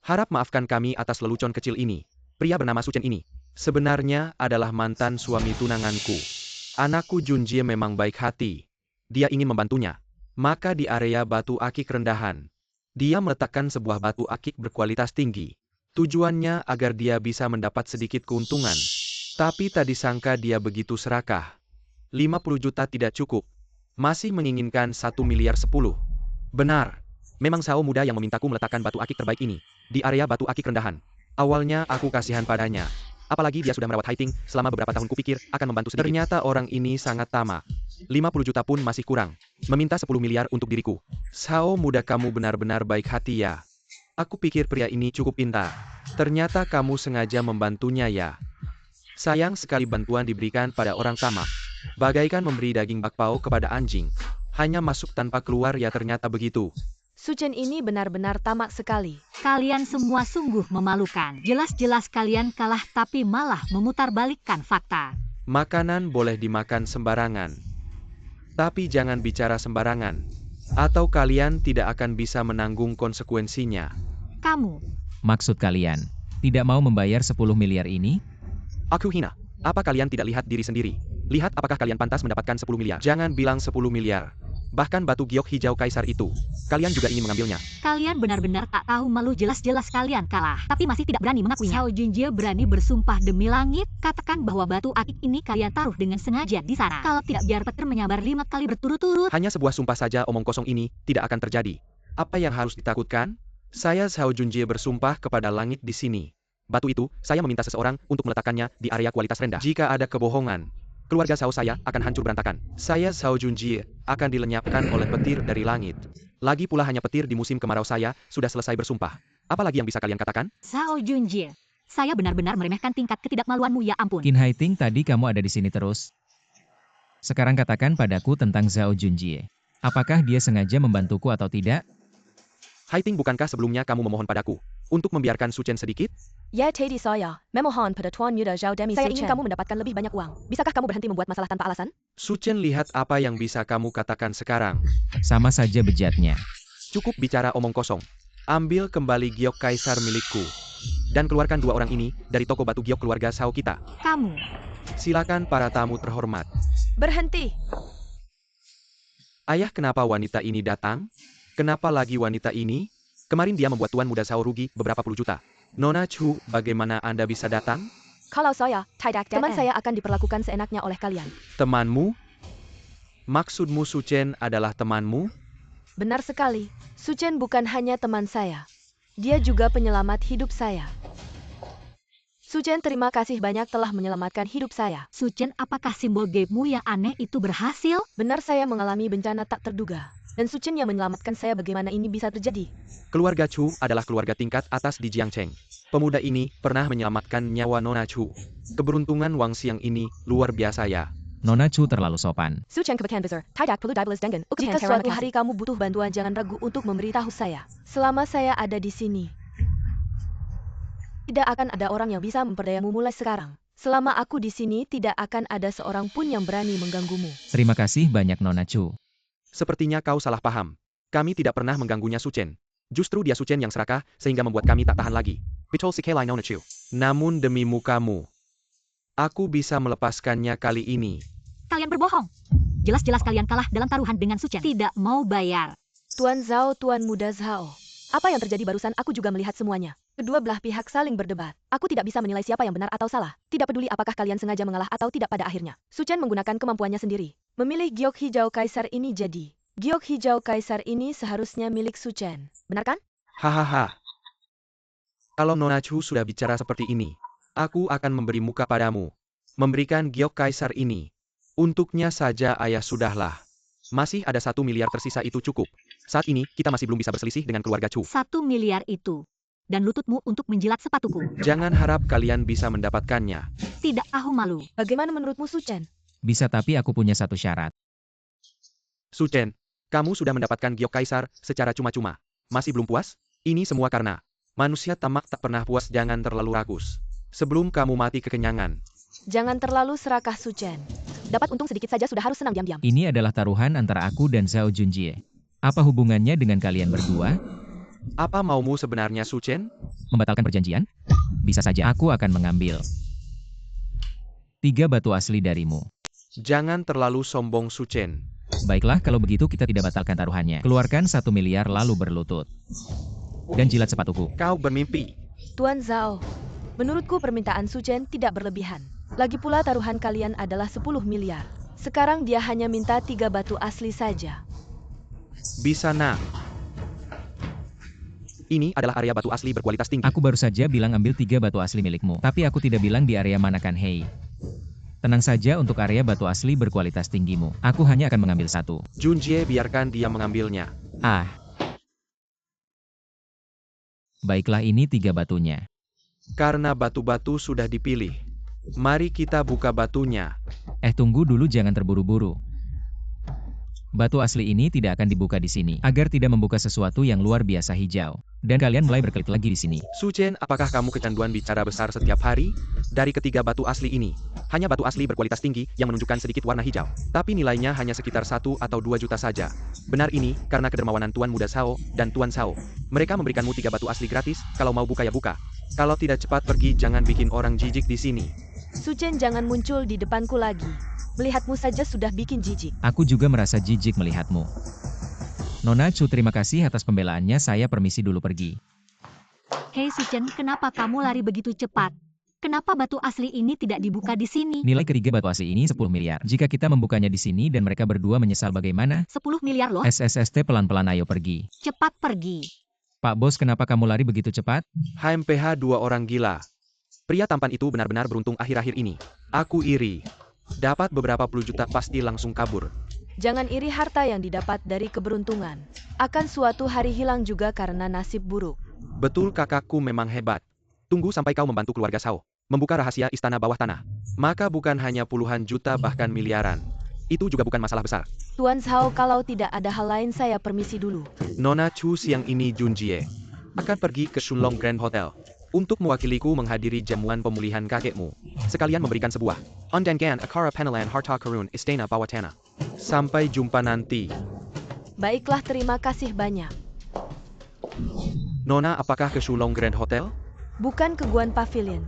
Harap maafkan kami atas lelucon kecil ini. Pria bernama Suchen ini sebenarnya adalah mantan suami tunanganku. Anakku Junjie memang baik hati. Dia ingin membantunya. Maka di area batu akik rendahan, dia meletakkan sebuah batu akik berkualitas tinggi. Tujuannya agar dia bisa mendapat sedikit keuntungan. Tapi tak disangka dia begitu serakah. 50 juta tidak cukup. Masih menginginkan 1 miliar 10. Benar. Memang Sao muda yang memintaku meletakkan batu akik terbaik ini di area batu akik rendahan. Awalnya aku kasihan padanya. Apalagi dia sudah merawat Haiting selama beberapa tahun, kupikir akan membantu sedikit. Ternyata orang ini sangat tamak. 50 juta pun masih kurang. Meminta 10 miliar untuk diriku. Sao muda, kamu benar-benar baik hati ya. Aku pikir pria ini cukup pintar. Ternyata kamu sengaja membantunya ya. Sayang sekali bantuan diberikan pada orang tamak. Bagaikan memberi daging bakpao kepada anjing. Hanya masuk tanpa keluar ya, ternyata begitu. Suchen ini benar-benar tamak sekali. Kalian semua sungguh memalukan. Jelas-jelas kalian kalah tapi malah memutarbalikkan fakta. Makanan boleh dimakan sembarangan. Tapi jangan bicara sembarangan. Atau kalian tidak akan bisa menanggung konsekuensinya. Kamu, Maksud kalian, tidak mau membayar 10 miliar ini? Aku hina. Apa kalian tidak lihat diri sendiri? Lihat apakah kalian pantas mendapatkan 10 miliar. Jangan bilang 10 miliar. Bahkan batu giok hijau kaisar itu, kalian juga ingin mengambilnya. kalian benar-benar tak tahu malu. Jelas-jelas kalian kalah, tapi masih tidak berani mengakuinya. Xiao Junjie berani bersumpah demi langit, katakan bahwa batu akik ini kalian taruh dengan sengaja di sana. Kalau tidak, biar petir menyambar 5 kali berturut-turut. Hanya sebuah sumpah saja, omong kosong ini tidak akan terjadi. Apa yang harus ditakutkan? Saya Xiao Junjie bersumpah kepada langit di sini. Batu itu, saya meminta seseorang untuk meletakkannya di area kualitas rendah. Jika ada kebohongan, keluarga Xiao saya akan hancur berantakan. Saya Xiao Junjie akan dilenyapkan oleh petir dari langit. Lagi pula hanya petir di musim kemarau. Saya sudah selesai bersumpah. Apalagi yang bisa kalian katakan? Xiao Junjie, saya benar-benar meremehkan tingkat ketidakmaluanmu, ya ampun. Qin Haiting, tadi kamu ada di sini terus. Sekarang katakan padaku tentang Zhao Junjie. Apakah dia sengaja membantuku atau tidak? Haiting, bukankah sebelumnya kamu memohon padaku untuk membiarkan Suchen sedikit? Ya Teddy saya, memohon pada Tuan Muda Zhao Demi Suchen. Saya ingin kamu mendapatkan lebih banyak uang. Bisakah kamu berhenti membuat masalah tanpa alasan? Suchen, lihat apa yang bisa kamu katakan sekarang. Sama saja bejatnya. Cukup bicara omong kosong. Ambil kembali giok kaisar milikku. Dan keluarkan 2 orang ini dari toko batu giok keluarga Sao kita. Kamu, Silakan para tamu terhormat. Berhenti. Ayah, kenapa wanita ini datang? Kenapa lagi wanita ini? Kemarin dia membuat Tuan Muda Sao rugi beberapa puluh juta. Nona Chu, bagaimana Anda bisa datang? Kalau saya, teman saya akan diperlakukan seenaknya oleh kalian. Temanmu? Maksudmu Suchen adalah temanmu? Benar sekali. Suchen bukan hanya teman saya. Dia juga penyelamat hidup saya. Suchen, terima kasih banyak telah menyelamatkan hidup saya. Suchen, apakah simbol gamemu yang aneh itu berhasil? Benar, saya mengalami bencana tak terduga. Dan Suchen yang menyelamatkan saya. Bagaimana ini bisa terjadi? Keluarga Chu adalah keluarga tingkat atas di Jiangcheng. Pemuda ini pernah menyelamatkan nyawa Nona Chu. Keberuntungan Wang Xiang ini luar biasa ya. Nona Chu terlalu sopan. Suchen kebagian besar, tidak perlu dibalas dengan. Jika suatu hari kamu butuh bantuan, jangan ragu untuk memberitahu saya. Selama saya ada di sini, tidak akan ada orang yang bisa memperdayamu mulai sekarang. Selama aku di sini, tidak akan ada seorang pun yang berani mengganggumu. Terima kasih banyak Nona Chu. Sepertinya kau salah paham. Kami tidak pernah mengganggunya Suchen. Justru dia Suchen yang serakah sehingga membuat kami tak tahan lagi. Pitol Sikelai Nona Chu. Namun demi mukamu, aku bisa melepaskannya kali ini. Kalian berbohong. Jelas-jelas kalian kalah dalam taruhan dengan Suchen. Tidak mau bayar. Tuan Zhao, Tuan Muda Zhao. Apa yang terjadi barusan? Aku juga melihat semuanya. Kedua belah pihak saling berdebat. Aku tidak bisa menilai siapa yang benar atau salah. Tidak peduli apakah kalian sengaja mengalah atau tidak, pada akhirnya Suchen menggunakan kemampuannya sendiri memilih giok hijau kaisar ini. Jadi, giok hijau kaisar ini seharusnya milik Suchen. Benar kan? Hahaha. Kalau Nona Chu sudah bicara seperti ini, aku akan memberi muka padamu. Memberikan giok kaisar ini. Untuknya saja ayah, sudahlah. Masih ada 1 miliar tersisa, itu cukup. Saat ini, kita masih belum bisa berselisih dengan keluarga Chu. 1 miliar itu. Dan lututmu untuk menjilat sepatuku. Jangan harap kalian bisa mendapatkannya. Tidak tahu malu. Bagaimana menurutmu, Suchen? Bisa, tapi aku punya satu syarat. Suchen, kamu sudah mendapatkan giok kaisar secara cuma-cuma. Masih belum puas? Ini semua karena manusia tamak tak pernah puas. Jangan terlalu ragus. sebelum kamu mati kekenyangan. Jangan terlalu serakah, Su Chen. Dapat untung sedikit saja sudah harus senang diam-diam. Ini adalah taruhan antara aku dan Zhao Junjie. Apa hubungannya dengan kalian berdua? Apa maumu sebenarnya, Su Chen? Membatalkan perjanjian? Bisa saja aku akan mengambil 3 batu asli darimu. Jangan terlalu sombong, Su Chen. Baiklah, kalau begitu kita tidak batalkan taruhannya. Keluarkan 1 miliar lalu berlutut. Dan jilat sepatuku. Kau bermimpi. Tuan Zhao, menurutku permintaan Su Chen tidak berlebihan. Lagi pula taruhan kalian adalah 10 miliar. Sekarang dia hanya minta 3 batu asli saja. Bisa nak. Ini adalah area batu asli berkualitas tinggi. Aku baru saja bilang ambil 3 batu asli milikmu. Tapi aku tidak bilang di area mana kan, hei. Tenang saja untuk area batu asli berkualitas tinggimu. Aku hanya akan mengambil 1. Junjie, biarkan dia mengambilnya. Ah. Baiklah, ini 3 batunya. Karena batu-batu sudah dipilih. Mari kita buka batunya. Tunggu dulu, jangan terburu-buru. Batu asli ini tidak akan dibuka di sini, agar tidak membuka sesuatu yang luar biasa hijau. Dan kalian mulai berkelit lagi di sini. Su Chen, apakah kamu kecanduan bicara besar setiap hari? Dari ketiga batu asli ini, hanya batu asli berkualitas tinggi yang menunjukkan sedikit warna hijau. Tapi nilainya hanya sekitar 1 atau 2 juta saja. Benar ini, karena kedermawanan Tuan Muda Zhao dan Tuan Zhao. Mereka memberikanmu 3 batu asli gratis, kalau mau buka ya buka. Kalau tidak cepat pergi, jangan bikin orang jijik di sini. Su Chen, jangan muncul di depanku lagi. Melihatmu saja sudah bikin jijik. Aku juga merasa jijik melihatmu. Nona Chu, terima kasih atas pembelaannya, saya permisi dulu pergi. Hei Su Chen, kenapa kamu lari begitu cepat? Kenapa batu asli ini tidak dibuka di sini? Nilai ketiga batu asli ini 10 miliar. Jika kita membukanya di sini dan mereka berdua menyesal bagaimana? 10 miliar loh. SSST, pelan-pelan, ayo pergi. Cepat pergi. Pak Bos, kenapa kamu lari begitu cepat? HMPH 2 orang gila. Pria tampan itu benar-benar beruntung akhir-akhir ini. Aku iri. Dapat beberapa puluh juta pasti langsung kabur. Jangan iri harta yang didapat dari keberuntungan. Akan suatu hari hilang juga karena nasib buruk. Betul, kakakku memang hebat. Tunggu sampai kau membantu keluarga Zhao membuka rahasia istana bawah tanah. Maka bukan hanya puluhan juta bahkan miliaran. Itu juga bukan masalah besar. Tuan Zhao, kalau tidak ada hal lain saya permisi dulu. Nona Chu, siang ini Junjie akan pergi ke Shunlong Grand Hotel untuk mewakiliku menghadiri jamuan pemulihan kakekmu. Sekalian memberikan sebuah undangan acara penelan harta karun istana bawah tanah. Sampai jumpa nanti. Baiklah, terima kasih banyak. Nona, apakah ke Shunlong Grand Hotel? Bukan ke Guan Pavilion.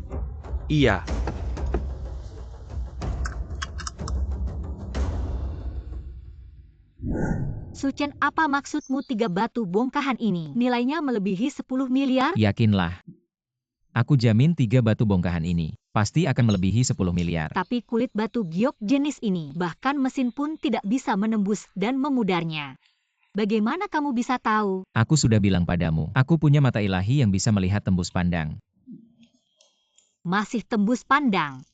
Iya. Su Chen, apa maksudmu 3 batu bongkahan ini? Nilainya melebihi 10 miliar? Yakinlah. Aku jamin 3 batu bongkahan ini pasti akan melebihi 10 miliar. Tapi kulit batu giok jenis ini, bahkan mesin pun tidak bisa menembus dan memudarnya. Bagaimana kamu bisa tahu? Aku sudah bilang padamu, aku punya mata ilahi yang bisa melihat tembus pandang. Masih tembus pandang?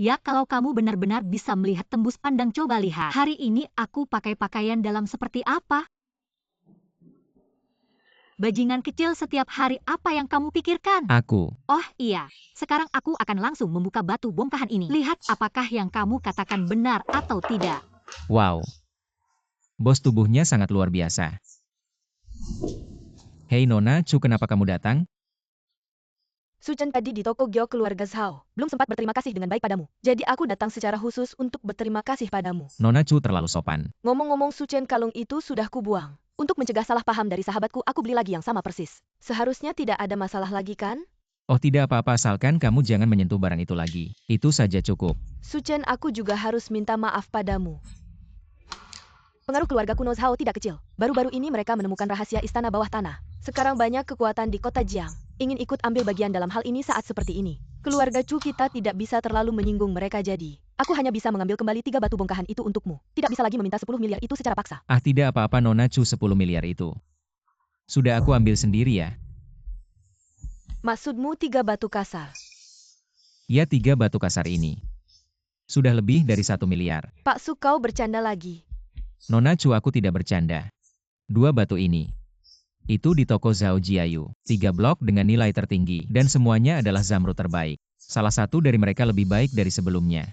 Ya, kalau kamu benar-benar bisa melihat tembus pandang, coba lihat. Hari ini aku pakai pakaian dalam seperti apa? Bajingan kecil, setiap hari apa yang kamu pikirkan? Aku. Oh iya, sekarang aku akan langsung membuka batu bongkahan ini. Lihat apakah yang kamu katakan benar atau tidak. Wow. Bos, tubuhnya sangat luar biasa. Hei Nona Chu, kenapa kamu datang? Su Chen tadi di toko giok keluarga Zhao. Belum sempat berterima kasih dengan baik padamu. Jadi aku datang secara khusus untuk berterima kasih padamu. Nona Chu terlalu sopan. Ngomong-ngomong, Su Chen, kalung itu sudah kubuang. Untuk mencegah salah paham dari sahabatku, aku beli lagi yang sama persis. Seharusnya tidak ada masalah lagi kan? Oh, tidak apa-apa, asalkan kamu jangan menyentuh barang itu lagi. Itu saja cukup. Su Chen, aku juga harus minta maaf padamu. Pengaruh keluarga kuno Zhao tidak kecil. Baru-baru ini mereka menemukan rahasia istana bawah tanah. Sekarang banyak kekuatan di kota Jiang ingin ikut ambil bagian dalam hal ini saat seperti ini. Keluarga Chu kita tidak bisa terlalu menyinggung mereka, jadi aku hanya bisa mengambil kembali 3 batu bongkahan itu untukmu. Tidak bisa lagi meminta 10 miliar itu secara paksa. Ah, tidak apa-apa Nona Chu, 10 miliar itu sudah aku ambil sendiri ya. Maksudmu 3 batu kasar? Ya, 3 batu kasar ini sudah lebih dari 1 miliar. Pak Su, kau bercanda lagi. Nona Chu, aku tidak bercanda. 2 batu ini itu di toko Zhao Jiayu. 3 blok dengan nilai tertinggi dan semuanya adalah zamrud terbaik. Salah satu dari mereka lebih baik dari sebelumnya.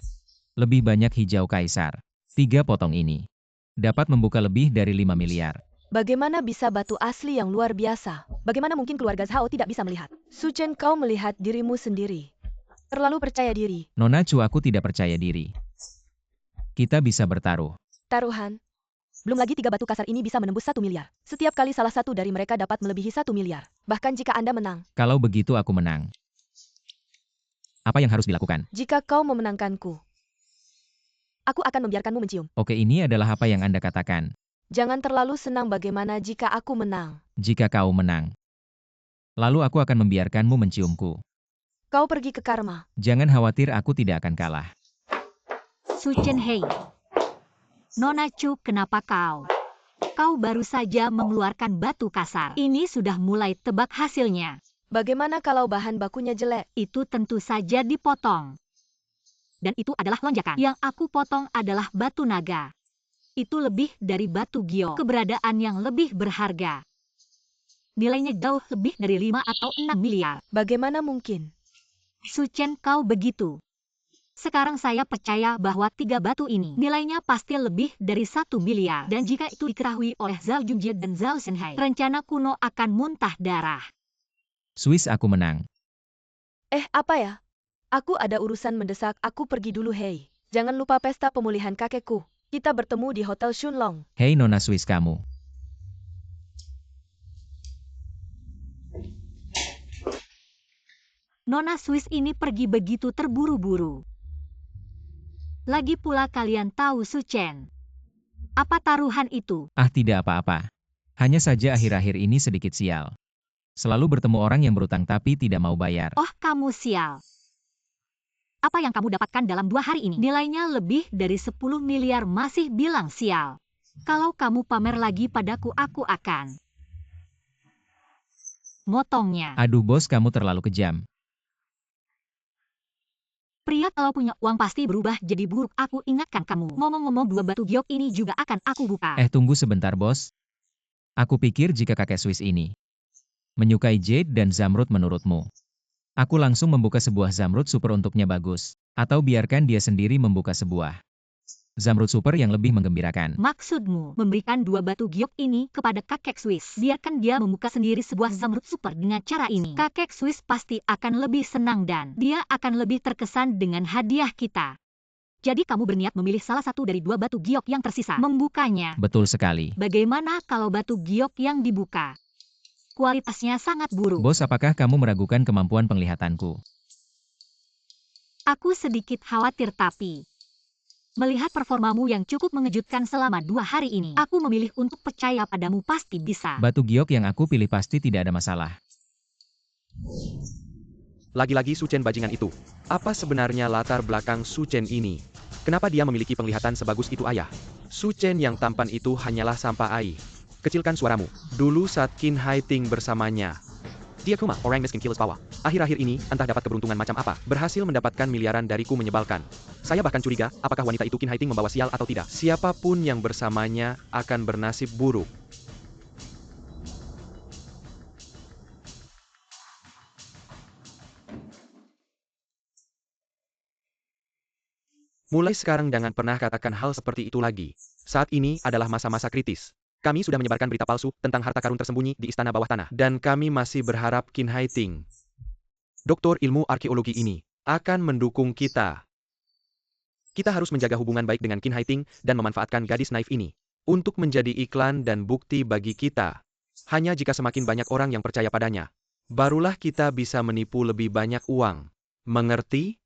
Lebih banyak hijau kaisar. 3 potong ini dapat membuka lebih dari 5 miliar. Bagaimana bisa batu asli yang luar biasa? Bagaimana mungkin keluarga Zhao tidak bisa melihat? Su Chen, kau melihat dirimu sendiri. Terlalu percaya diri. Nona Chu, aku tidak percaya diri. Kita bisa bertaruh. Taruhan. Belum lagi 3 batu kasar ini bisa menembus 1 miliar. Setiap kali salah satu dari mereka dapat melebihi 1 miliar. Bahkan jika Anda menang. Kalau begitu aku menang. Apa yang harus dilakukan? Jika kau memenangkanku, aku akan membiarkanmu mencium. Oke, ini adalah apa yang Anda katakan. Jangan terlalu senang bagaimana jika aku menang. Jika kau menang, lalu aku akan membiarkanmu menciumku. Kau pergi ke Karma. Jangan khawatir, aku tidak akan kalah. Su Chen Hei. Nona Chu, kenapa kau? Kau baru saja mengeluarkan batu kasar. Ini sudah mulai tebak hasilnya. Bagaimana kalau bahan bakunya jelek? Itu tentu saja dipotong. Dan itu adalah lonjakan. Yang aku potong adalah batu naga. Itu lebih dari batu gio. Keberadaan yang lebih berharga. Nilainya jauh lebih dari 5 atau 6 miliar. Bagaimana mungkin? Su Chen, kau begitu. Sekarang saya percaya bahwa 3 batu ini nilainya pasti lebih dari 1 miliar. Dan jika itu diketahui oleh Zhao Junjie dan Zhao Shenhai, rencana kuno akan muntah darah. Swiss, aku menang. Apa ya? Aku ada urusan mendesak, aku pergi dulu hei. Jangan lupa pesta pemulihan kakekku. Kita bertemu di Hotel Shunlong. Hei Nona Swiss, kamu. Nona Swiss ini pergi begitu terburu-buru. Lagi pula kalian tahu Su Chen. Apa taruhan itu? Ah, tidak apa-apa. Hanya saja akhir-akhir ini sedikit sial. Selalu bertemu orang yang berutang tapi tidak mau bayar. Oh, kamu sial. Apa yang kamu dapatkan dalam 2 hari ini? Nilainya lebih dari 10 miliar, masih bilang sial. Kalau kamu pamer lagi padaku, aku akan motongnya. Aduh bos, kamu terlalu kejam. Pria kalau punya uang pasti berubah jadi buruk. Aku ingatkan kamu. Ngomong-ngomong, 2 batu giok ini juga akan aku buka. Tunggu sebentar bos. Aku pikir jika kakek Swiss ini menyukai jade dan zamrud menurutmu, aku langsung membuka sebuah zamrud super untuknya, bagus. Atau biarkan dia sendiri membuka sebuah zamrud super yang lebih menggembirakan. Maksudmu memberikan 2 batu giok ini kepada kakek Swiss? Biarkan dia membuka sendiri sebuah zamrud super dengan cara ini. Kakek Swiss pasti akan lebih senang dan dia akan lebih terkesan dengan hadiah kita. Jadi kamu berniat memilih salah satu dari 2 batu giok yang tersisa, membukanya. Betul sekali. Bagaimana kalau batu giok yang dibuka kualitasnya sangat buruk? Bos, apakah kamu meragukan kemampuan penglihatanku? Aku sedikit khawatir, tapi melihat performamu yang cukup mengejutkan selama 2 hari ini, aku memilih untuk percaya padamu, pasti bisa. Batu giok yang aku pilih pasti tidak ada masalah. Lagi-lagi Su Chen bajingan itu. Apa sebenarnya latar belakang Su Chen ini? Kenapa dia memiliki penglihatan sebagus itu, ayah? Su Chen yang tampan itu hanyalah sampah ai. Kecilkan suaramu. Dulu saat Qin Hai Ting bersamanya, dia Kuma, orang miskin kills power. Akhir-akhir ini, entah dapat keberuntungan macam apa, berhasil mendapatkan miliaran dariku, menyebalkan. Saya bahkan curiga, apakah wanita itu Qin Hai Ting membawa sial atau tidak. Siapapun yang bersamanya akan bernasib buruk. Mulai sekarang jangan pernah katakan hal seperti itu lagi. Saat ini adalah masa-masa kritis. Kami sudah menyebarkan berita palsu tentang harta karun tersembunyi di istana bawah tanah. Dan kami masih berharap Qin Hai Ting, doktor ilmu arkeologi ini, akan mendukung kita. Kita harus menjaga hubungan baik dengan Qin Hai Ting dan memanfaatkan gadis naif ini untuk menjadi iklan dan bukti bagi kita. Hanya jika semakin banyak orang yang percaya padanya, barulah kita bisa menipu lebih banyak uang. Mengerti?